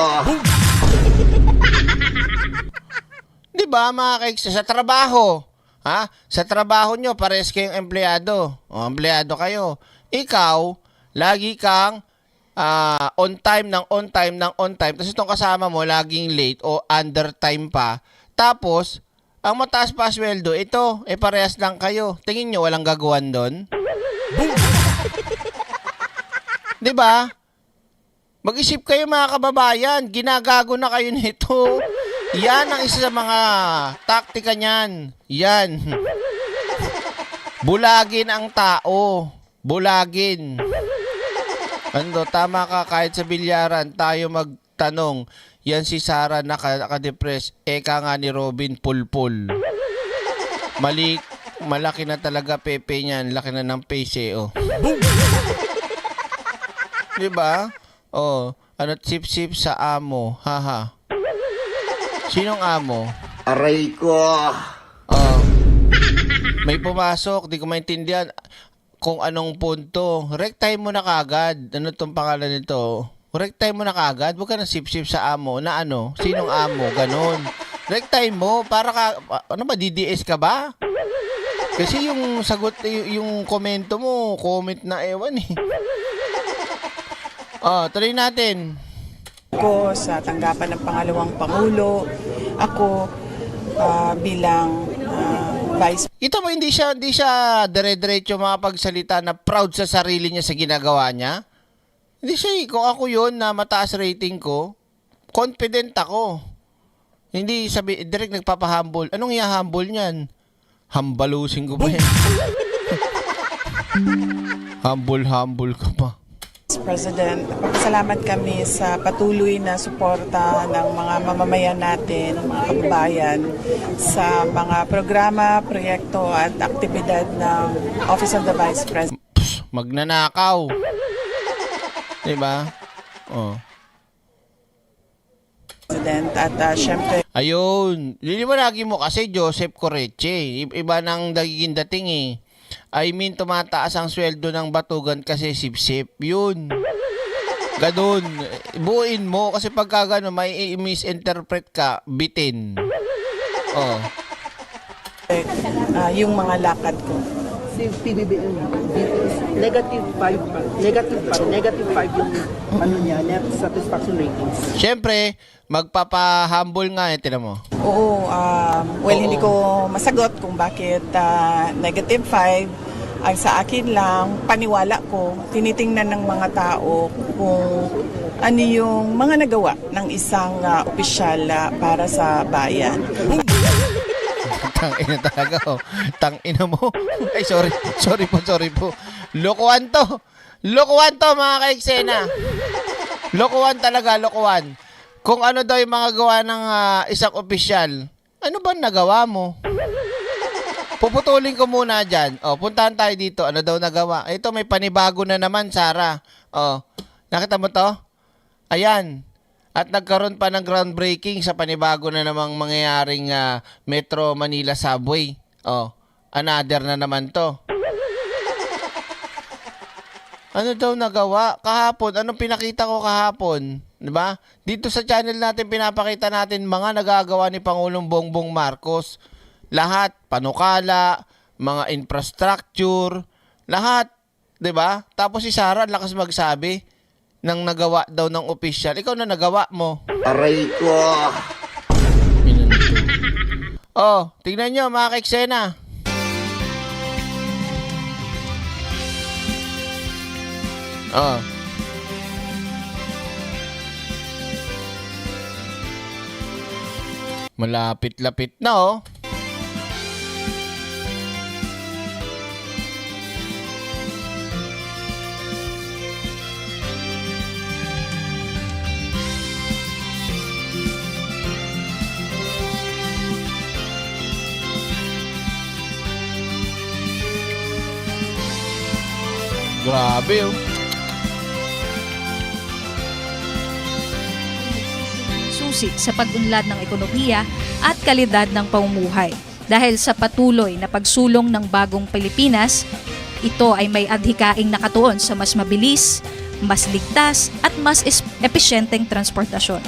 'Di ba, mga kaiks, sa trabaho, ha? Sa trabaho nyo, pares kayong empleyado. O, empleyado kayo. Ikaw, lagi kang on time. Tapos itong kasama mo, laging late o under time pa. Tapos, ang mataas pa sweldo, ito, parehas lang kayo. Tingin nyo, walang gagawan doon? Diba? Mag-isip kayo, mga kababayan. Ginagago na kayo nito. Yan ang isa sa mga taktika niyan. Yan. Bulagin ang tao. Bulagin. Ano, tama ka, kahit sa bilyaran, tayo magtanong, yan si Sarah naka-depress, eka nga ni Robin Pulpul. Malaki na talaga pepe niyan, laki na ng face oh. Diba? Oh, ano, sip-sip sa amo, haha. Sinong amo? Aray ko. Oh, may pumasok, di ko maintindihan kung anong punto. Rectime mo na kagad. Ano tong pangalan nito? Rectime mo na kagad. Huwag ka na sip-sip sa amo. Na ano? Sinong amo? Ganon. Rectime mo. Para ka, ano ba, DDS ka ba? Kasi yung sagot, yung komento mo, comment na ewan eh. Oh, tuloy natin. Ako sa tanggapan ng pangalawang Pangulo, ako bilang Vice Ito mo, hindi siya dire-diretso makapagsalita na proud sa sarili niya sa ginagawa niya. Hindi siya, kung ako yun na mataas rating ko, confident ako. Hindi sabi, direct nagpapahumble. Anong i-humble niyan? Hambalusin ko ba yan? Humble ka pa. Mr. President, papasalamat kami sa patuloy na suporta ng mga mamamayan natin, mga kababayan, sa mga programa, proyekto at aktibidad ng Office of the Vice President. Magnanakaw. Diba? Oh. At syempre, Ayun. Liliwanagin mo kasi Joseph Correche. Iba nang nagiging dating eh. I mean, tumataas ang sweldo ng batugan kasi sip-sip. Yun. Ganun. Buuin mo kasi pagka gano'n, may misinterpret ka, bitin. Oh. yung mga lakad ko. Si PBBM, negative 5 pa. Negative 5 yung ano niya, net satisfaction ratings. Siyempre, magpapa-humble nga eh, tinan mo. Oo, hindi ko masagot kung bakit negative 5. Ang sa akin lang, paniwala ko, tinitingnan ng mga tao kung ano yung mga nagawa ng isang opisyal para sa bayan. Tangina talaga oh. Tangina mo. Ay, sorry po. Lokohan to mga kaiksena. Lokohan talaga, lokohan. Kung ano daw yung mga gawa ng isang opisyal, ano ba nagawa mo? Puputulin ko muna dyan. O, puntahan tayo dito. Ano daw nagawa? Ito, may panibago na naman, Sarah. O, nakita mo to? Ayan. At nagkaroon pa ng groundbreaking sa panibago na namang mangyayaring Metro Manila Subway. O, another na naman to. Ano daw nagawa? Kahapon. Anong pinakita ko kahapon? Diba? Dito sa channel natin, pinapakita natin mga nagagawa ni Pangulong Bongbong Marcos. Lahat, panukala, mga infrastructure, lahat, 'di ba? Tapos si Sarah lakas magsabi ng nagawa daw ng official. Ikaw na nagawa mo. Aray ko. Oh, tingnan nyo mga kaiksena. Oh. Malapit-lapit na oh. Grabe oh. Susi sa pag-unlad ng ekonomiya at kalidad ng pamumuhay. Dahil sa patuloy na pagsulong ng bagong Pilipinas, ito ay may adhikaing nakatuon sa mas mabilis, mas ligtas at mas epesyenteng transportasyon.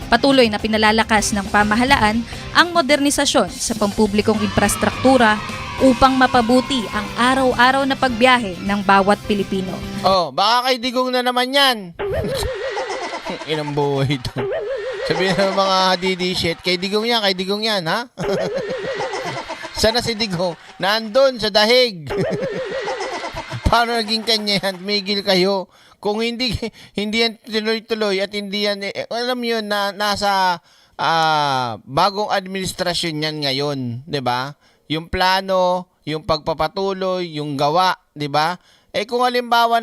Patuloy na pinalalakas ng pamahalaan ang modernisasyon sa pampublikong infrastruktura upang mapabuti ang araw-araw na pagbiyahe ng bawat Pilipino. Oh, baka kay Digong na naman yan. Inang buhay ito. Sabihin ng mga DD shit, kay Digong yan, ha? Sana si Digong? Nandun sa dahig. Paano naging kanya yan? Migil kayo. Kung hindi yan tuloy-tuloy at hindi yan, alam yun na nasa bagong administrasyon yan ngayon, 'di ba? Yung plano, yung pagpapatuloy, yung gawa, 'di ba? Kung halimbawa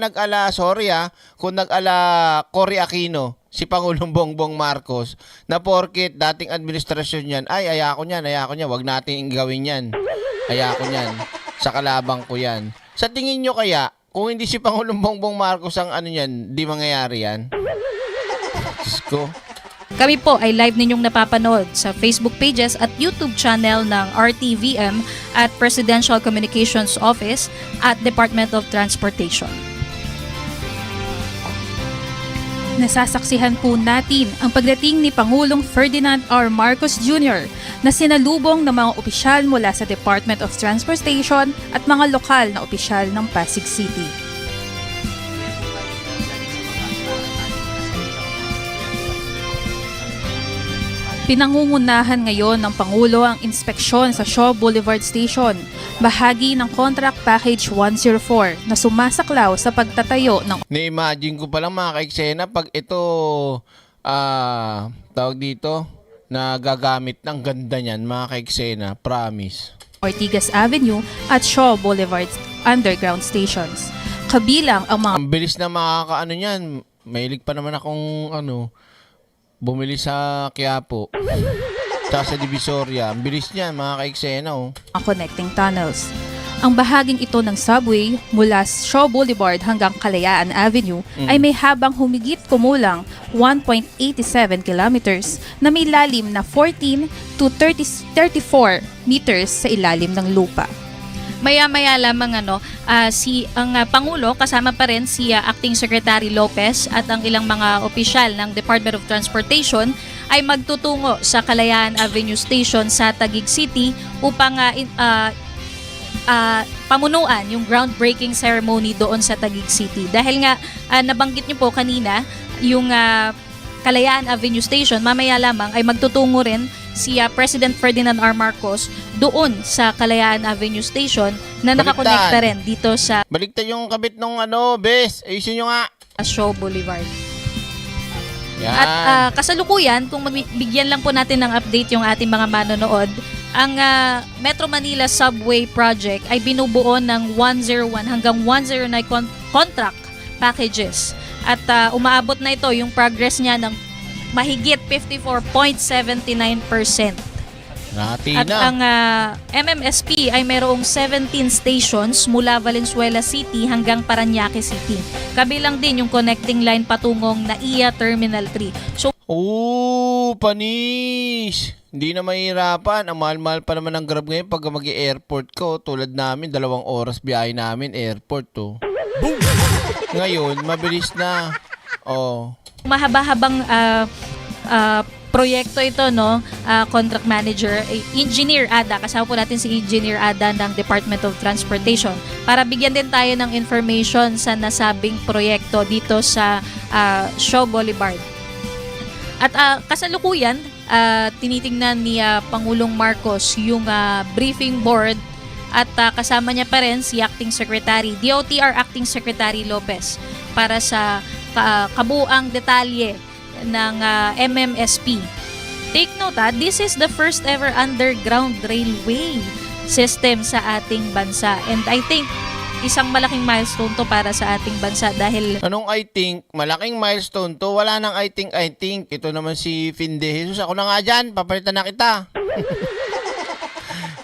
kung nag-ala Cory Aquino, si Pangulong Bongbong Marcos, na porket dating administrasyon yan, ayako niyan, wag natin gawin yan. Ayako niyan, sa kalabang ko yan. Sa tingin nyo kaya, kung hindi si Pangulong Bongbong Marcos ang ano yan, di mangyayari yan? Diyos ko. Kami po ay live ninyong napapanood sa Facebook pages at YouTube channel ng RTVM at Presidential Communications Office at Department of Transportation. Nasasaksihan po natin ang pagdating ni Pangulong Ferdinand R. Marcos Jr. na sinalubong ng mga opisyal mula sa Department of Transportation at mga lokal na opisyal ng Pasig City. Pinangungunahan ngayon ng Pangulo ang inspeksyon sa Shaw Boulevard Station, bahagi ng Contract Package 104 na sumasaklaw sa pagtatayo ng Na-imagine ko pa lang mga kaiksena pag ito, tawag dito, na gagamit ng ganda niyan mga kaiksena, promise. Ortigas Avenue at Shaw Boulevard underground stations. Kabilang ang mga Ang bilis na makakaano niyan. Mahilig pa naman akong bumili sa Quiapo. Tsaka sa Divisoria. Ang bilis niyan mga kaiksena oh. connecting tunnels. Ang bahaging ito ng subway mula Shaw Boulevard hanggang Kalayaan Avenue ay may habang humigit kumulang 1.87 kilometers na may lalim na 14 to 34 meters sa ilalim ng lupa. Maya-maya lamang ang Pangulo kasama pa rin si Acting Secretary Lopez at ang ilang mga opisyal ng Department of Transportation ay magtutungo sa Kalayaan Avenue Station sa Taguig City upang pamunuan yung groundbreaking ceremony doon sa Taguig City. Dahil nga nabanggit niyo po kanina yung Kalayaan Avenue Station, mamaya lamang ay magtutungo rin si President Ferdinand R. Marcos doon sa Kalayaan Avenue Station na nakakonekta rin dito sa Baliktad yung kabit nung bes. Ayusin nyo nga. Shaw Boulevard. Yan. At kasalukuyan, kung magbigyan lang po natin ng update yung ating mga manonood, ang Metro Manila Subway Project ay binubuo ng 101 hanggang 109 contract packages. At umaabot na ito yung progress niya ng mahigit 54.79%. Nati At na. ang MMSP ay mayroong 17 stations mula Valenzuela City hanggang Parañaque City. Kabilang din yung connecting line patungong NAIA Terminal 3. So, Panis! Hindi na mahirapan. Ang mahal-mahal pa naman ng Grab ngayon pag mag-airport ko. Tulad namin, 2 oras biyahe namin, airport to. Ngayon, mabilis na. Oh. mahaba-habang proyekto ito, no? Contract manager, Engineer Ada. Kasama po natin si Engineer Ada ng Department of Transportation para bigyan din tayo ng information sa nasabing proyekto dito sa Shaw Boulevard. At kasalukuyan, tinitingnan ni Pangulong Marcos yung briefing board at kasama niya pa rin si Acting Secretary, DOTR Acting Secretary Lopez para sa kabuang detalye ng MMSP. Take note, this is the first ever underground railway system sa ating bansa. And I think isang malaking milestone to para sa ating bansa dahil Anong I think? Malaking milestone to. Wala nang I think. Ito naman si Finde Jesus. Ako na nga dyan. Papalitan na kita.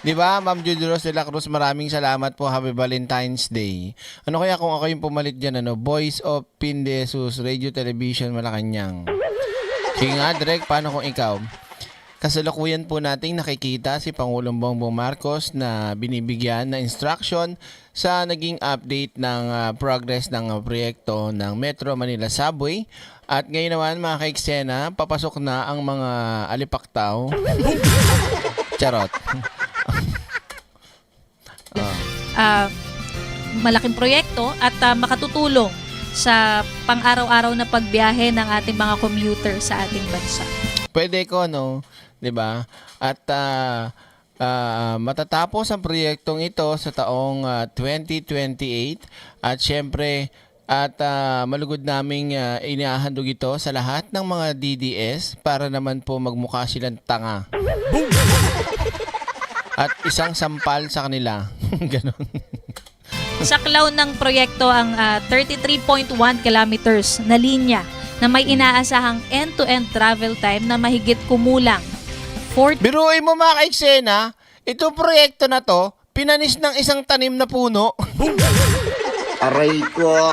Diba, Ma'am Judy Rose de la Cruz, maraming salamat po. Happy Valentine's Day. Ano kaya kung ako yung pumalit dyan? Voice of Finde Jesus, Radio Television Malacanang. Sige nga, direct, paano kung ikaw? Kasalukuyan po nating nakikita si Pangulong Bongbong Marcos na binibigyan na instruction sa naging update ng progress ng proyekto ng Metro Manila Subway. At ngayon naman mga kaiksena, papasok na ang mga alipaktaw. Charot. malaking proyekto at makatutulong sa pang-araw-araw na pagbiyahe ng ating mga commuter sa ating bansa. Pwede ko, no? 'Di ba? At matatapos ang proyektong ito sa taong 2028 at syempre malugod naming inihahandog ito sa lahat ng mga DDS para naman po magmukha silang tanga. At isang sampal sa kanila. Ganon. Saklaw ng proyekto ang 33.1 kilometers na linya na may inaasahang end-to-end travel time na mahigit kumulang 40 Biruin mo mga kaiksena, itong proyekto na to, pinanis ng isang tanim na puno. Aray ko.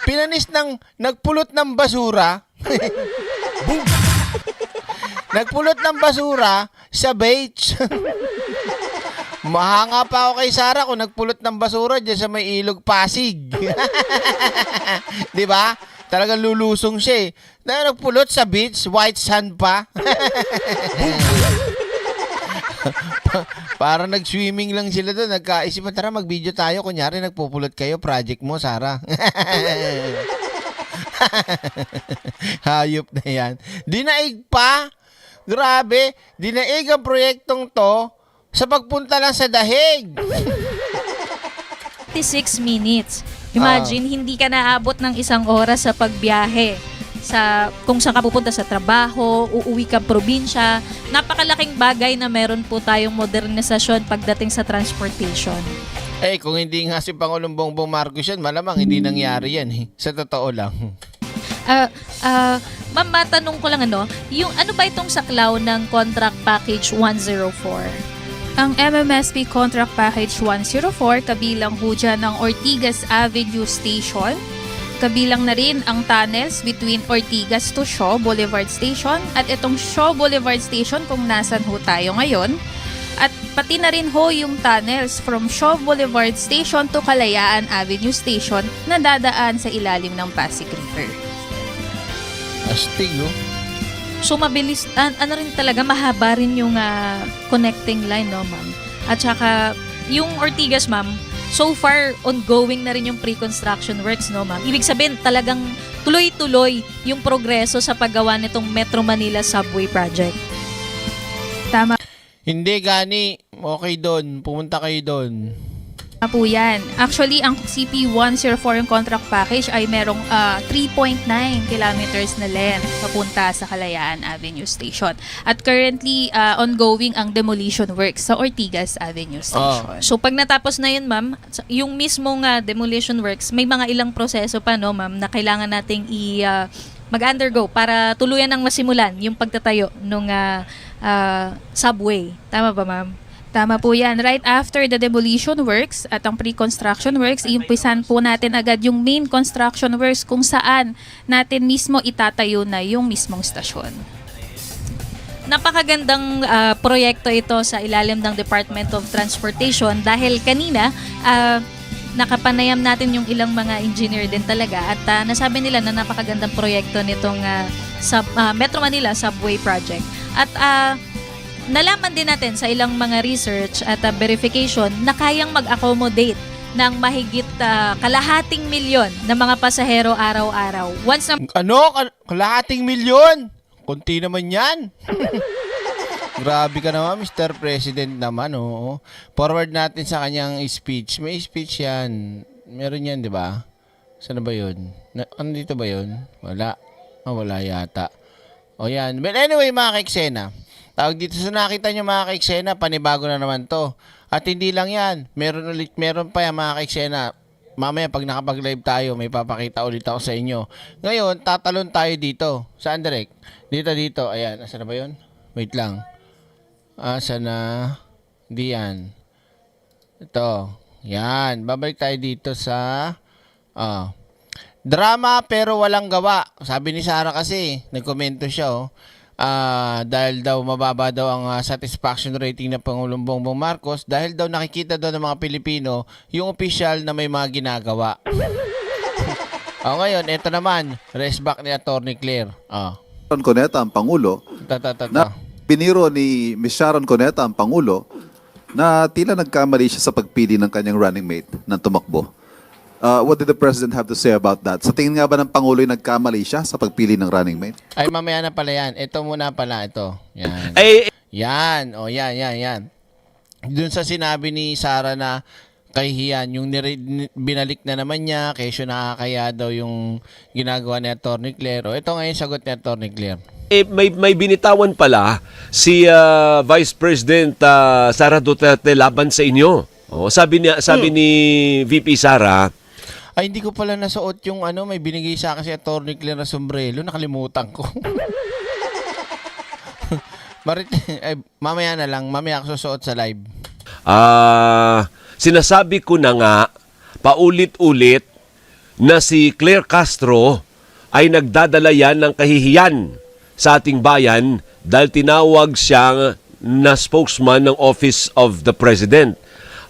Pinanis ng nagpulot ng basura. Nagpulot ng basura sa beach. Mahanga pa ako kay Sarah kung nagpulot ng basura dyan sa may ilog Pasig. Di ba? Talagang lulusong siya eh. Na nagpulot sa beach, white sand pa. Parang nag-swimming lang sila doon. Nagkaisipan, tara mag-video tayo. Kunyari nagpupulot kayo, project mo, Sarah. Hayop na yan. Dinaig pa. Grabe, dinaig ang proyektong to sa pagpunta lang sa dahig. 36 minutes. Imagine, hindi ka naabot ng 1 oras sa pagbiyahe. Kung saan ka pupunta sa trabaho, uuwi ka probinsya. Napakalaking bagay na meron po tayong modernisasyon pagdating sa transportation. Eh, kung hindi nga si Pangulong Bongbong Marcos yan, malamang hindi nangyari yan eh. Sa totoo lang. Ma'am, matanong ko lang yung ano ba itong saklaw ng Contract Package 104? Ang MMSP Contract Package 104, kabilang ho dyan ang Ortigas Avenue Station, kabilang na rin ang tunnels between Ortigas to Shaw Boulevard Station, at itong Shaw Boulevard Station kung nasan ho tayo ngayon, at pati na rin ho yung tunnels from Shaw Boulevard Station to Kalayaan Avenue Station na dadaan sa ilalim ng Pasig River. Astig, oh. So mabilis, ano rin talaga, mahaba rin yung connecting line, no, ma'am? At saka, yung Ortigas, ma'am, so far, ongoing na rin yung pre-construction works, no, ma'am? Ibig sabihin, talagang tuloy-tuloy yung progreso sa paggawa nitong Metro Manila Subway Project. Tama Hindi, Gani. Okay doon. Pumunta kayo doon. po yan. Actually, ang CP104 yung contract package ay merong 3.9 kilometers na length papunta sa Kalayaan Avenue Station. At currently, ongoing ang demolition works sa Ortigas Avenue Station. So pag natapos na yun, ma'am, yung mismong demolition works, may mga ilang proseso pa, no, ma'am, na kailangan nating mag-undergo para tuluyan ng masimulan yung pagtatayo ng subway. Tama ba, ma'am? Tama po yan. Right after the demolition works at ang pre-construction works, iumpisan po natin agad yung main construction works kung saan natin mismo itatayo na yung mismong stasyon. Napakagandang proyekto ito sa ilalim ng Department of Transportation dahil kanina nakapanayam natin yung ilang mga engineer din talaga at nasabi nila na napakagandang proyekto nitong Metro Manila Subway Project. At nalaman din natin sa ilang mga research at verification na kayang mag-accommodate ng mahigit kalahating milyon na mga pasahero araw-araw. Once na Kalahating milyon? Kunti naman yan. Grabe ka naman, Mr. President naman, oo. Forward natin sa kanyang speech. May speech yan. Meron yan, di ba? Saan ba yun? Dito ba yun? Wala. Wala yata. O yan. But anyway, mga kaiksena, tawag dito sa nakita nyo, mga kaiksena, panibago na naman to. At hindi lang yan. Meron pa yan, mga kaiksena. Mamaya pag nakapag-live tayo, may papakita ulit ako sa inyo. Ngayon, tatalon tayo dito. Saan, Direk? Dito. Ayan. Asan na ba yun? Wait lang. Asan na? Di yan. Ito. Yan. Babalik tayo dito sa drama pero walang gawa. Sabi ni Sarah kasi, nagkomento siya, oh. Dahil daw mababa daw ang satisfaction rating ng Pangulong Bongbong Marcos dahil daw nakikita daw ng mga Pilipino yung official na may mga ginagawa. Ngayon, ito naman, rest back ni Atty. Claire. Sharon Cuneta ang Pangulo na biniro ni Ms. Sharon Cuneta ang Pangulo na tila nagkamali siya sa pagpili ng kanyang running mate ng tumakbo. What did the President have to say about that? Sa tingin nga ba ng Pangulo ay nagkamali siya sa pagpili ng running mate? Ay, mamaya na pala yan. Ito muna pala, ito. Yan. Yan. Yan. Doon sa sinabi ni Sarah na kahihiyan, yung binalik na naman niya, kesyo nakakaya daw yung ginagawa ni Atty. Claire. Ito ngayon sagot ni Atty. Claire. May binitawan pala si Vice President Sara Duterte laban sa inyo. Sabi ni VP Sara, ay, hindi ko pala nasuot yung may binigay sa akin si Atty. Claire na sombrero. Nakalimutan ko. Mamaya na lang. Mamaya ako susuot sa live. sinasabi ko na nga, paulit-ulit, na si Claire Castro ay nagdadala yan ng kahihiyan sa ating bayan dahil tinawag siyang na spokesman ng Office of the President.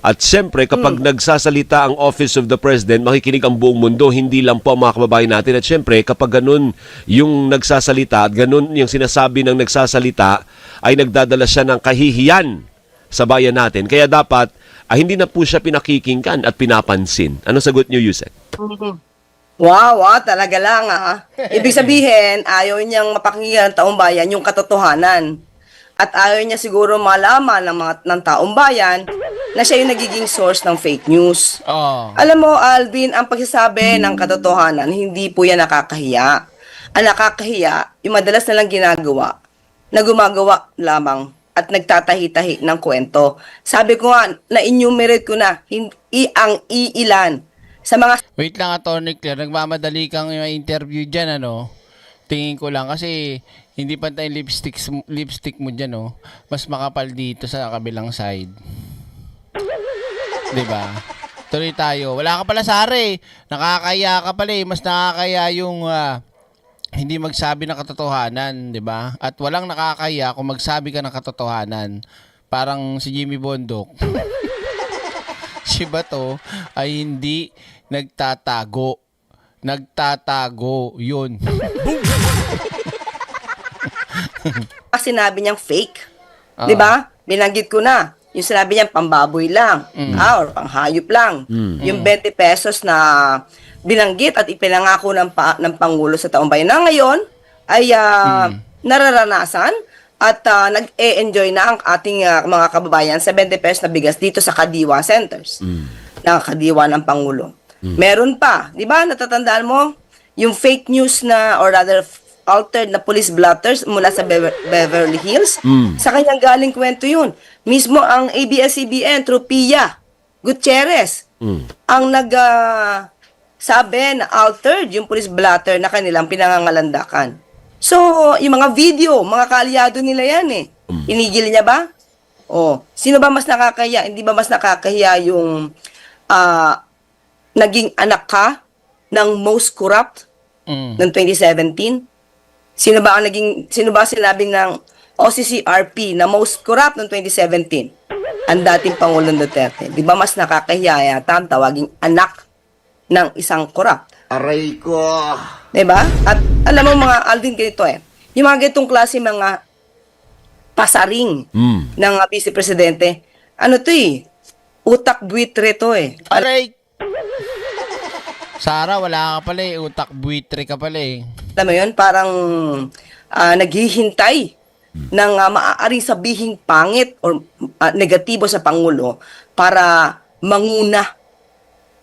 At siyempre, kapag nagsasalita ang Office of the President, makikinig ang buong mundo, hindi lang po ang mga kababayan natin. At siyempre, kapag ganun yung nagsasalita at ganun yung sinasabi ng nagsasalita, ay nagdadala siya ng kahihiyan sa bayan natin. Kaya dapat, hindi na po siya pinakikinggan at pinapansin. Ano sagot niyo, Yusek? Wow, talaga lang Ibig sabihin, ayaw niyang mapakinggan taong bayan yung katotohanan. At ayaw niya siguro malaman ng taong bayan na siya yung nagiging source ng fake news. Oh. Alam mo, Alvin, ang pagsasabi ng katotohanan, hindi po yan nakakahiya. Ang nakakahiya, yung madalas nalang ginagawa, na gumagawa lamang at nagtatahi-tahi ng kwento. Sabi ko nga, na-enumerate ko na, hindi ang iilan sa mga... Wait lang, Atty. Claire. Nagmamadali kang interview dyan, ano? Tingin ko lang kasi hindi pa tayong lipstick mo dyan, oh. Mas makapal dito sa kabilang side. Diba? Tuloy tayo. Wala ka pala, Sari. Nakakaya ka pala, eh. Mas nakakaya yung hindi magsabi ng katotohanan, diba? At walang nakakaya kung magsabi ka ng katotohanan. Parang si Jimmy Bondok. Si Bato ay hindi nagtatago. Nagtatago. Yun. Sinabi niyang fake. Di ba? Binanggit ko na. Yung sinabi niyang pambaboy lang. Or panghayop lang. Yung 20 pesos na binanggit at ipinangako ng Pangulo sa taong bayan na ngayon ay nararanasan at nag-e-enjoy na ang ating mga kababayan sa 20 pesos na bigas dito sa Kadiwa Centers. Na Kadiwa ng Pangulo. Meron pa. Di ba? Natatandaan mo? Yung fake news na, or rather, altered na police blotters mula sa Beverly Hills. Sa kanyang galing kwento yun. Mismo ang ABS-CBN, Tropia Gutierrez, ang sabi na altered yung police blotter na kanilang pinangangalandakan. So, yung mga video, mga kaalyado nila yan eh. Inigil niya ba? O, sino ba mas nakakahiya? Hindi ba mas nakakahiya yung naging anak ka ng most corrupt ng 2017? Sino ba sinabing ng OCCRP na most corrupt ng 2017? Ang dating Pangulong Duterte. Di ba mas nakakahiya yata ang tawaging anak ng isang corrupt? Aray ko. Di ba? At alam mo mga Alvin, ganito eh. Yung mga ganitong klase mga pasaring ng Vice Presidente, ano to eh, utak buitre to eh. Aray! Sara, wala ka pala eh. Utak buitre ka pala eh. Alam mo yun, parang naghihintay ng maaaring sabihing pangit o negatibo sa Pangulo para manguna.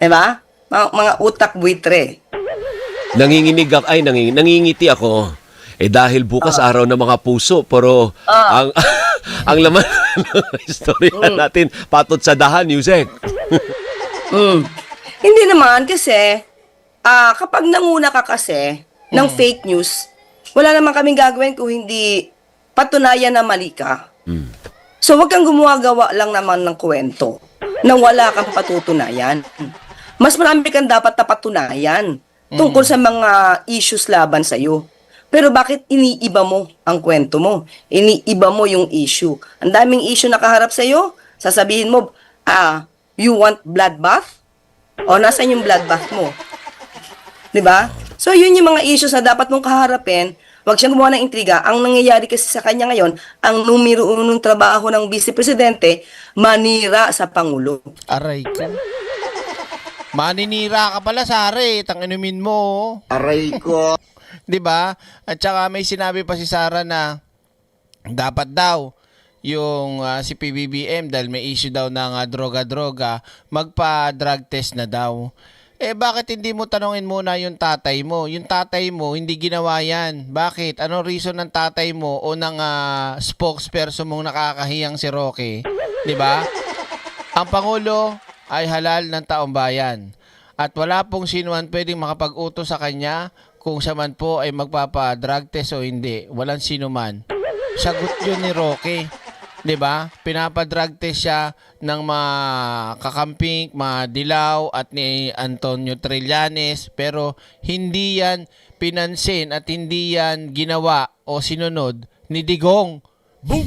Diba? Mga utak buitre. Nangingiti ako. Eh dahil bukas araw ng mga puso, pero ang laman ng istorya natin patot sa dahan, Yusek. Hindi naman kasi kapag nanguna ka kasi ng fake news, wala naman kaming gagawin kung hindi patunayan na mali ka. So wag kang gumawa lang naman ng kwento na wala kang patutunayan. Mas marami kang dapat na patunayan tungkol sa mga issues laban sa'yo. Pero bakit iniiba mo ang kwento mo? Iniiba mo yung issue. Ang daming issue nakaharap sa'yo, sasabihin mo, you want bloodbath? O nasaan yung bloodbath mo? 'Di ba? So yun yung mga issues na dapat mong kaharapin. Huwag siyang gumawa ng intriga. Ang nangyayari kasi sa kanya ngayon, ang numero 1 trabaho ng Vice Presidente, manira sa Pangulo. Aray ko. Maninira ka pala, Sari. Tanginumin mo. Aray ko. 'Di ba? At saka may sinabi pa si Sara na dapat daw yung si PBBM dahil may issue daw ng droga-droga, magpa-drug test na daw. Eh bakit hindi mo tanongin muna yung tatay mo? Yung tatay mo hindi ginawa yan. Bakit? Anong reason ng tatay mo o ng spokesperson mong nakakahiyang si Roque? 'Di ba? Ang Pangulo ay halal ng taong bayan. At wala pong sinuman pwedeng makapag-utos sa kanya kung siya man po ay magpapa-drug test o hindi. Walang sinuman. Sagot yun ni Roque. 'Di ba? Pinapa-drug test siya ng mga kakamping, mga Dilaw at ni Antonio Trillanes, pero hindi yan pinansin at hindi yan ginawa o sinunod ni Digong. Boom!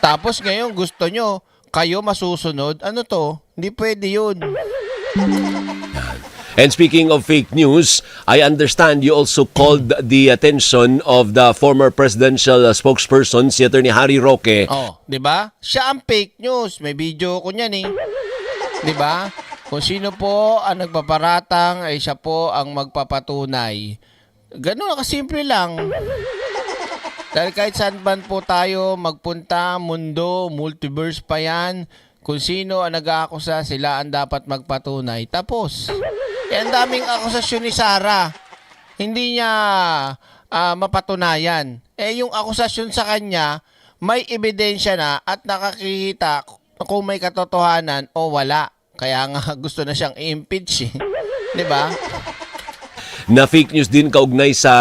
Tapos ngayon gusto nyo kayo masusunod? Ano to? Hindi pwede yun. And speaking of fake news, I understand you also called the attention of the former presidential spokesperson, si Atty. Harry Roque. Oh, 'di ba? Siya ang fake news. May video ko niyan eh. 'Di ba? Kung sino po ang nagpaparatang ay siya po ang magpapatunay. Ganun kasimple lang. Dahil kahit saan man po tayo magpunta, mundo, multiverse pa yan, kung sino ang nag-aakusa, sila ang dapat magpatunay. Tapos, ang daming akusasyon ni Sara. Hindi niya mapatunayan. Yung akusasyon sa kanya, may ebidensya na at nakakita kung may katotohanan o wala. Kaya nga gusto na siyang i-impeach. 'Di ba? Na fake news din kaugnay sa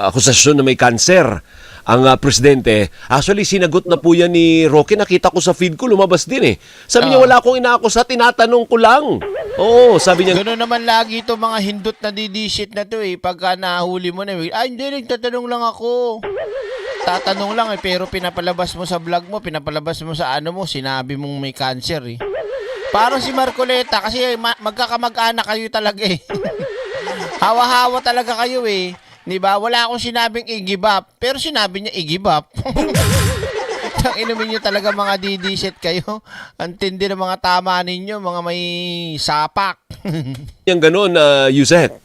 akusasyon na may kanser ang presidente. Actually, sinagot na po yan ni Roque. Nakita ko sa feed ko, lumabas din eh. Sabi niya, wala akong inaakusa, tinatanong ko lang. Oo, sabi niya. Ganoon naman lagi ito mga hindot na didisit na to eh. Pagka nahuli mo na, hindi, nagtatanong lang ako. Tatanong lang eh, pero pinapalabas mo sa vlog mo, pinapalabas mo sa ano mo, sinabi mong may cancer eh. Parang si Marcoleta, kasi magkakamag-anak kayo talaga eh. Hawa-hawa talaga kayo eh. Diba? Wala akong sinabing i-give up, pero sinabi niya i-give up. Inumin nyo talaga mga didiset kayo. Ang tindi ng mga tama ninyo, mga may sapak. Yung gano'n, Yusek.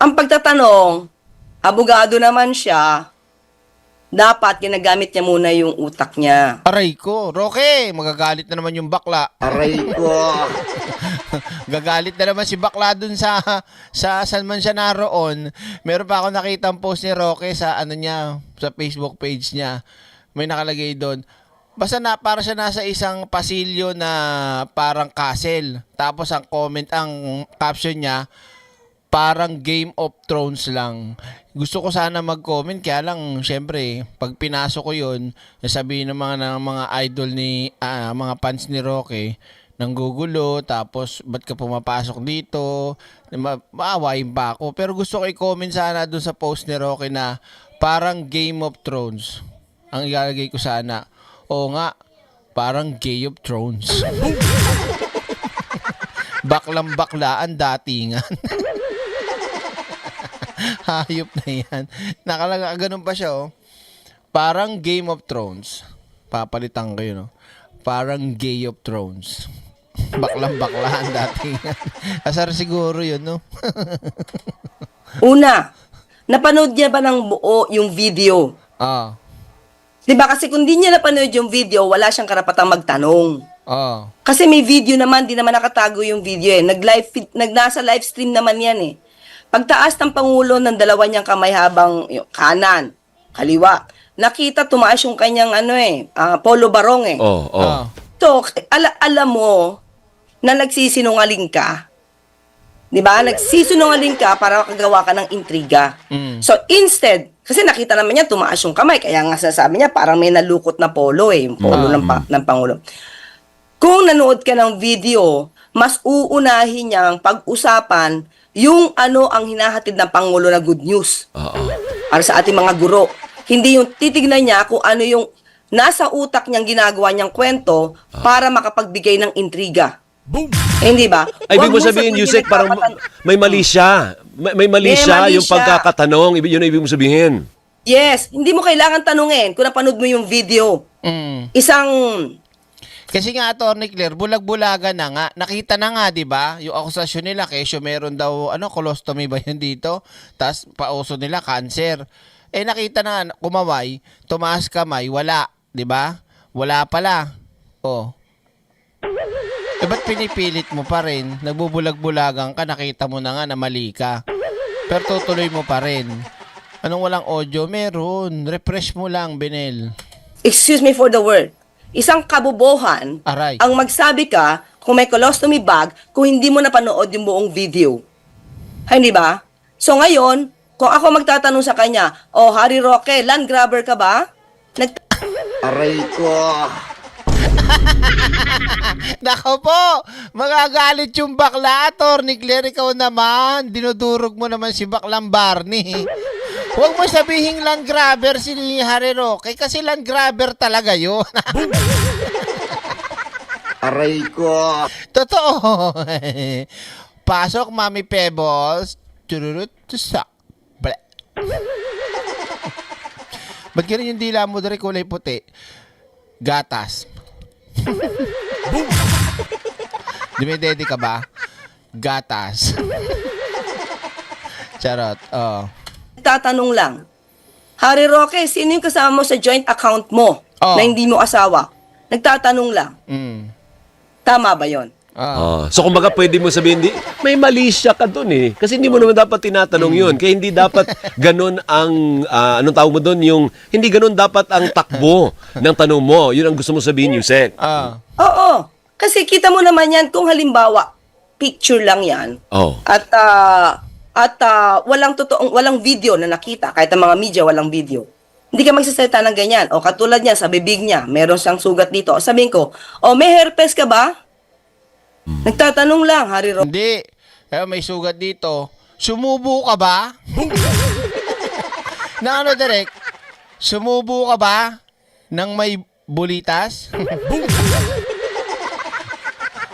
Ang pagtatanong, abogado naman siya, dapat ginagamit niya muna yung utak niya. Aray ko, Roque, magagalit na naman yung bakla. Aray ko. Gagalit na naman si bakla dun sa saan man siya naroon. Meron pa ako nakitang post ni Roque sa ano niya, sa Facebook page niya. May nakalagay doon. Basta na para siya nasa isang pasilyo na parang castle. Tapos ang caption niya, parang Game of Thrones lang. Gusto ko sana mag-comment, kaya lang syempre pag pinasok ko 'yon, sabihin ng mga idol ni mga fans ni Roque, nanggugulo, tapos ba't ka pumapasok dito? Maawain pa ako. Pero gusto ko i-comment sana doon sa post ni Roque na parang Game of Thrones. Ang ilalagay ko sana, oo nga, parang Game of Thrones. Baklang baklaan datingan. Hayop na yan. Nakalaga, ganun pa siya, oh. Parang Game of Thrones. Papalitan ko yun, oh. Parang Game of Thrones. Baklang baklaan datingan. Asar siguro yun, no? Una, napanood niya ba ng buo yung video? Diba kasi kung di niya napanood yung video, wala siyang karapatang magtanong. Kasi may video naman, di naman nakatago yung video eh. Nasa live stream naman yan eh. Pagtaas ng Pangulo ng dalawa niyang kamay habang kanan, kaliwa, nakita tumaas yung kanyang polo barong eh. So, alam mo na nagsisinungaling ka. Diba? Nagsisinungaling ka para makagawa ka ng intriga. So, instead, kasi nakita naman niya tumaas yung kamay, kaya nga sasabi niya parang may nalukot na polo eh, yung polo ng Pangulo. Kung nanood ka ng video, mas uunahin niyang pag-usapan yung ang hinahatid ng Pangulo na good news. Para sa ating mga guro. Hindi yung titignan niya kung ano yung nasa utak niyang ginagawa niyang kwento para makapagbigay ng intriga. Hindi ba? Ay, ibig mo sabihin, Yusek, parang may mali siya. May mali siya yung pagkakatanong. Yun ang ibig mo sabihin. Yes. Hindi mo kailangan tanungin kung napanood mo yung video. Kasi nga, Atty. Claire, bulag-bulaga na nga. Nakita na nga, di ba? Yung akusasyon nila, kesyo meron daw, colostomy ba yun dito? Tapos, pauso nila, cancer. Nakita na nga, kumaway, tumaas kamay, wala. Di ba? Wala pala. Ba't pinipilit mo pa rin? Nagbubulag-bulagan ka, nakita mo na nga na mali ka. Pero tutuloy mo pa rin. Anong walang audio? Meron. Refresh mo lang, Benel. Excuse me for the word. Isang kabubuhan ang magsabi ka kung may colostomy bag kung hindi mo napanood yung buong video. Hindi ba? So ngayon, kung ako magtatanong sa kanya, Harry Roque, land grabber ka ba? Aray ko. Nako po, magagalit yung bakla, Atty. Claire, ikaw naman. Dinudurog mo naman si baklang Barney. Huwag mo sabihing land grabber si Harry Roque kasi land grabber talaga yun. Aray ko. Totoo. Pasok, Mami Pebbles. Tururut, tusak. Ba't ganun yung dila mo dari kulay puti? Gatas. Dumidede ka ba? Gatas. Charot. Tatanong lang, Harry Roque, sino yung kasama mo sa joint account mo na hindi mo asawa? Nagtatanong lang. Tama ba yon? So kumbaga pwede mo sabihin, may mali siya ka doon eh. Kasi hindi mo naman dapat tinatanong yun. Kaya hindi dapat ganun ang, anong tawag mo doon, yung, hindi ganun dapat ang takbo ng tanong mo. Yun ang gusto mo sabihin, Yusek. Oo. Kasi kita mo naman yan, kung halimbawa, picture lang yan, at walang video na nakita, kahit ang mga media walang video. Hindi ka magsasalita ng ganyan. O katulad niya, sa bibig niya, meron siyang sugat dito. O sabihin ko, may herpes ka ba? Nagtatanong lang, Harry Roque. Hindi. May sugat dito. Sumubo ka ba? Na ano, Direk? Sumubo ka ba ng may bulitas?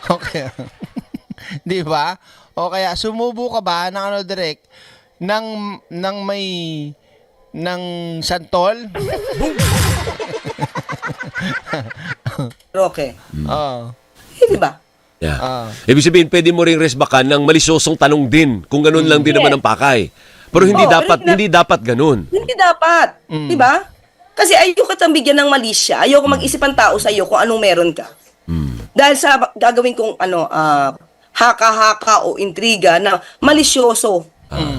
Okay. Di ba? O kaya, sumubo ka ba ng ano, Direk? Ng may ng santol? Roque. Di ba? Yeah. Ibig sabihin, pwede mo ring resbakan ng malisyosong tanong din, kung ganun lang din naman ang pakay. Pero hindi dapat ganun. Hindi dapat. Di ba? Kasi ayoko kitang bigyan ng malisya. Ayoko mag-isip ang tao sa iyo kung anong meron ka. Dahil sa gagawin kong haka-haka o intriga na malisyoso.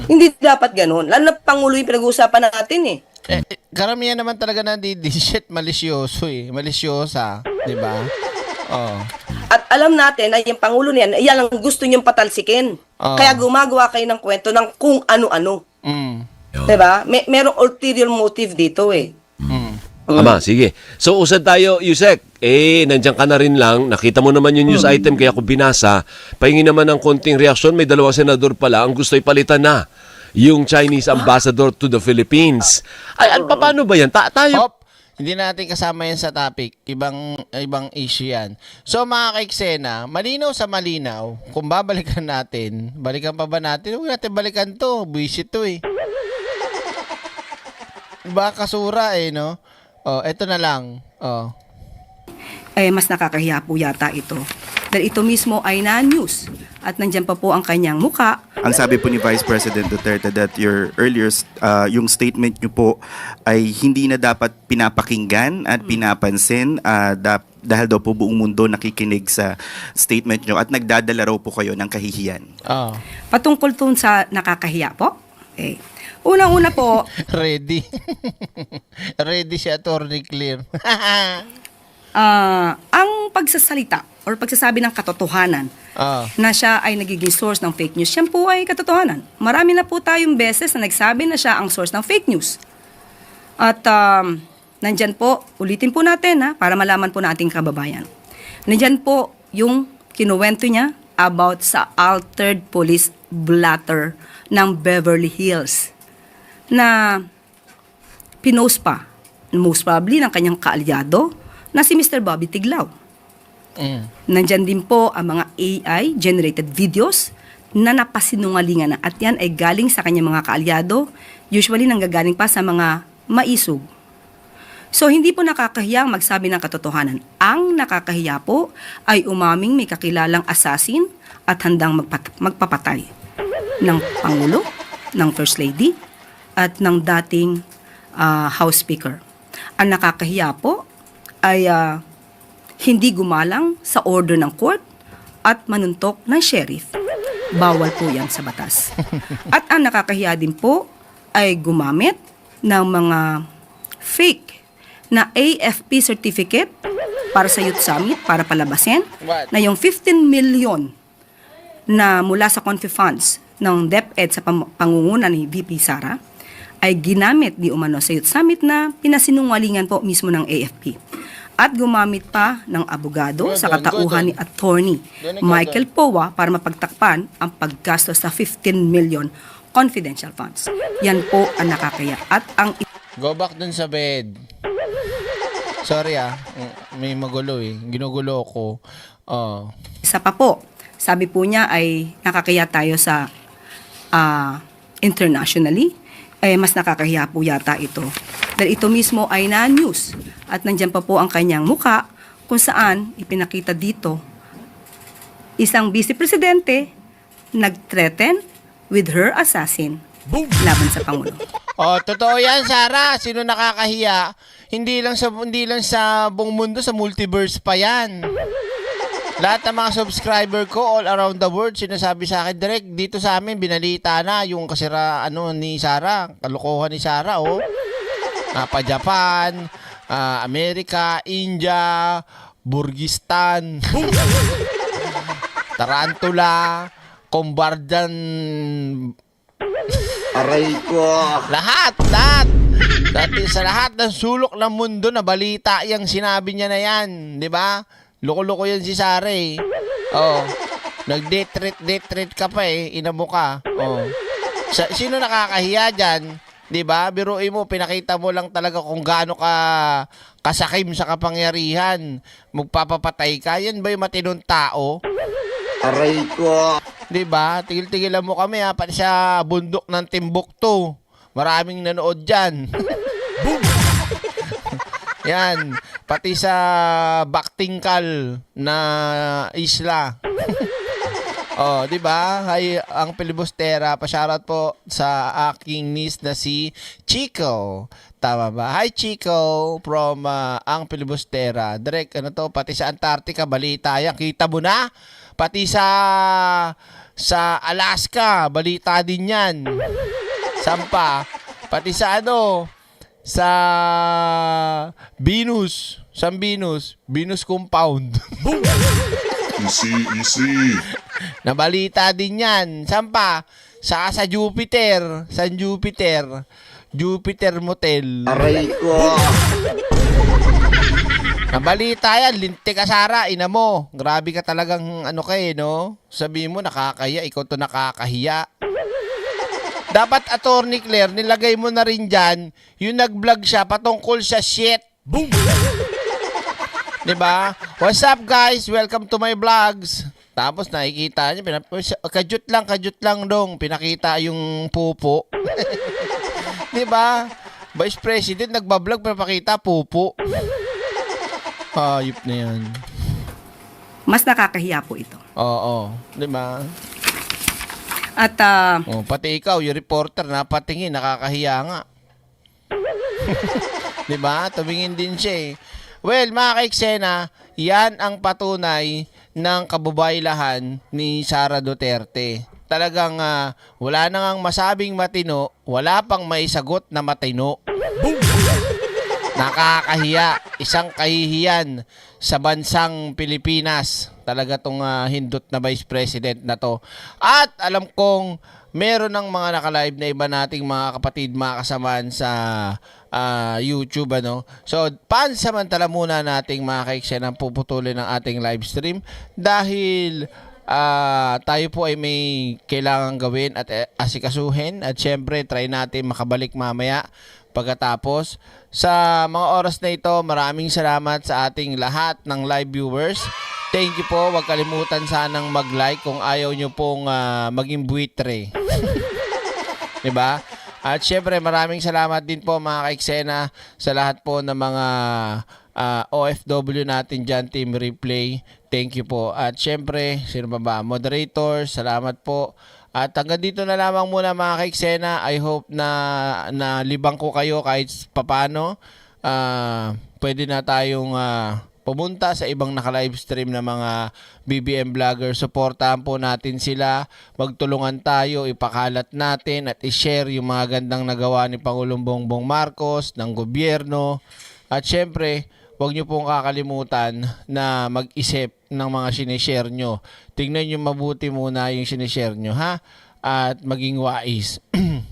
Hindi dapat ganun. Lalo na Pangulo yung pinag-uusapan natin eh. Karamihan naman talaga na shit, malisyoso eh. Malisyosa. Di ba? At alam natin na yung Pangulo niyan, yan ang gusto niyong patalsikin. Kaya gumagawa kayo ng kwento ng kung ano-ano. Diba? Merong ulterior motive dito eh. Ama, sige. So, usad tayo, Yusek. Nandiyan ka na rin lang. Nakita mo naman yung news item, kaya kung binasa, pahingi naman ng konting reaksyon. May 2 senador pala ang gusto ipalitan na yung Chinese ambassador to the Philippines. Paano ba yan? Tayo... Hindi natin kasama yan sa topic. Ibang issue yan. So mga kaiksena, malinaw sa malinaw, kung babalikan natin, balikan pa ba natin? Huwag natin balikan to. Buisit to eh. Baka kasura eh, no? Eto na lang. Mas nakakahiya po yata ito. Dahil ito mismo ay na-news. At nandyan pa po ang kanyang muka. Ang sabi po ni Vice President Duterte that your earlier, yung statement nyo po ay hindi na dapat pinapakinggan at pinapansin dahil daw po buong mundo nakikinig sa statement nyo at nagdadala raw po kayo ng kahihiyan. Patungkol tun sa nakakahiya po. Unang-una po. Ready. Ready si Attorney Claire. Ang pagsasalita or pagsasabi ng katotohanan na siya ay nagiging source ng fake news, yan po ay katotohanan. Marami na po tayong beses na nagsabi na siya ang source ng fake news. At nandyan po, ulitin po natin para malaman po nating kababayan. Nandyan po yung kinuwento niya about sa altered police blotter ng Beverly Hills na pinost pa, most probably ng kanyang kaalyado, na si Mr. Bobby Tiglao. Nandyan din po ang mga AI-generated videos na napasinungalingan na at yan ay galing sa kanyang mga kaalyado, usually nanggagaling pa sa mga maisog. So, hindi po nakakahiyang magsabi ng katotohanan. Ang nakakahiya po ay umaming may kakilalang assassin at handang magpapatay ng Pangulo, ng First Lady, at ng dating House Speaker. Ang nakakahiya po ay hindi gumalang sa order ng court at manuntok ng sheriff. Bawal po yan sa batas. At ang nakakahiya din po ay gumamit ng mga fake na AFP certificate para sa Youth Summit para palabasin na yung 15 million na mula sa Confi Funds ng DepEd sa pangunguna ni VP Sara ay ginamit di umano sa Youth Summit na pinasinungalingan po mismo ng AFP. At gumamit pa ng abogado sa katauhan ni Attorney Michael Powa para mapagtakpan ang paggastos sa 15 million confidential funds. Yan po ang nakakaya. At ang... Go back dun sa bed. Sorry may magulo eh. Ginugulo ko. Isa pa po, sabi po niya ay nakakaya tayo sa internationally. Mas nakakahiya po yata ito. Dahil ito mismo ay na-news at nandyan pa po ang kanyang muka kung saan ipinakita dito isang vice presidente nag-threaten with her assassin laban sa Pangulo. Oh, totoo yan, Sarah. Sino nakakahiya? Hindi lang sa buong mundo, sa multiverse pa yan. Lahat ng mga subscriber ko all around the world sinasabi sa akin, direct dito sa amin binalita na yung ni Sarah, kalokohan ni Sarah, oh. Pa Japan, Amerika, India, Burgistan, Tarantula, Combardan, Aray ko. lahat. Sa lahat ng sulok ng mundo na balita yung sinabi niya na yan, di ba? Loko-loko yan si Sarah eh. Oh. Nag-date treat ka pa eh. Inamo ka. Oh. Sino nakakahiya dyan? Diba? Biruin mo, pinakita mo lang talaga kung gaano ka kasakim sa kapangyarihan. Magpapapatay ka. Yan ba yung matinong tao? Aray ko. Diba? Tigil-tigilan mo kami ha. Pati sa bundok ng Timbuktu. Maraming nanood dyan. Yan. Pati sa Baktingkal na isla. Oh, 'di ba? Hay ang Pilibustera, pa-shoutout po sa aking niece na si Chico. Tama ba? Hi Chico from ang Pilibustera. Direk, ano to? Pati sa Antarctica balita yan. Kita mo na? Pati sa Alaska, balita din 'yan. Sampa. Pati sa sa Venus compound. Easy. Nabalita din yan. Saan pa? Sa Jupiter. Jupiter Motel. Aray ko. Nabalita yan. Lintik ka, Sara. Ina mo. Grabe ka talagang no? Sabihin mo, nakakaya. Ikaw to nakakahiya. Dapat, Attorney Claire, nilagay mo na rin dyan yung nag-vlog siya patungkol sa shit. Boom! Diba? What's up, guys? Welcome to my vlogs. Tapos nakikita niya, kajut lang dong, pinakita yung pupo. Diba? Vice President, nagbablog, pinapakita pupo. Hayop na yan. Mas nakakahiya po ito. Oo. Diba? At pati ikaw, yung reporter, napatingin, nakakahiya nga. Diba? Tumingin din siya eh. Well, mga kaiksena, yan ang patunay ng kababaylahan ni Sara Duterte. Talagang wala na ngang masabing matino, wala pang may sagot na matino. Nakakahiya, isang kahihiyan sa bansang Pilipinas. Talaga tong hindot na Vice President na to. At alam kong meron ng mga nakalive na iba nating mga kapatid, mga kasamaan sa YouTube, So, pansamantala muna nating mga kaiksena ang puputulin ng ating live stream dahil tayo po ay may kailangan gawin at asikasuhin at syempre try natin makabalik mamaya pagkatapos. Sa mga oras na ito, maraming salamat sa ating lahat ng live viewers. Thank you po. Huwag kalimutan sanang mag-like kung ayaw nyo pong maging buitre. Diba? At syempre maraming salamat din po mga kaiksena sa lahat po ng mga OFW natin dyan, Team Replay. Thank you po. At syempre, sino ba? Moderators, salamat po. At hanggang dito na lamang muna mga kaiksena. I hope na libang ko kayo kahit papano. Pwede na tayong pumunta sa ibang naka-live stream na mga BBM vlogger. Supportahan po natin sila. Magtulungan tayo, ipakalat natin at i-share yung mga gandang nagawa ni Pangulong Bongbong Marcos, ng gobyerno. At syempre, huwag nyo pong kakalimutan na mag-isip ng mga sinishare nyo. Tingnan nyo mabuti muna yung sinishare nyo, ha? At maging wais.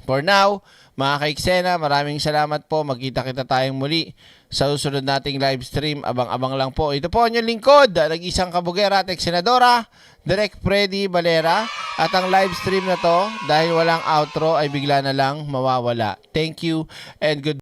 For now, mga kaiksena, maraming salamat po. Magkita-kita tayong muli sa susunod nating live stream. Abang-abang lang po. Ito po ang inyong lingkod, nag-isang kabugera at senadora, Direk Freddy Valera. At ang live stream na to, dahil walang outro, ay bigla na lang mawawala. Thank you and good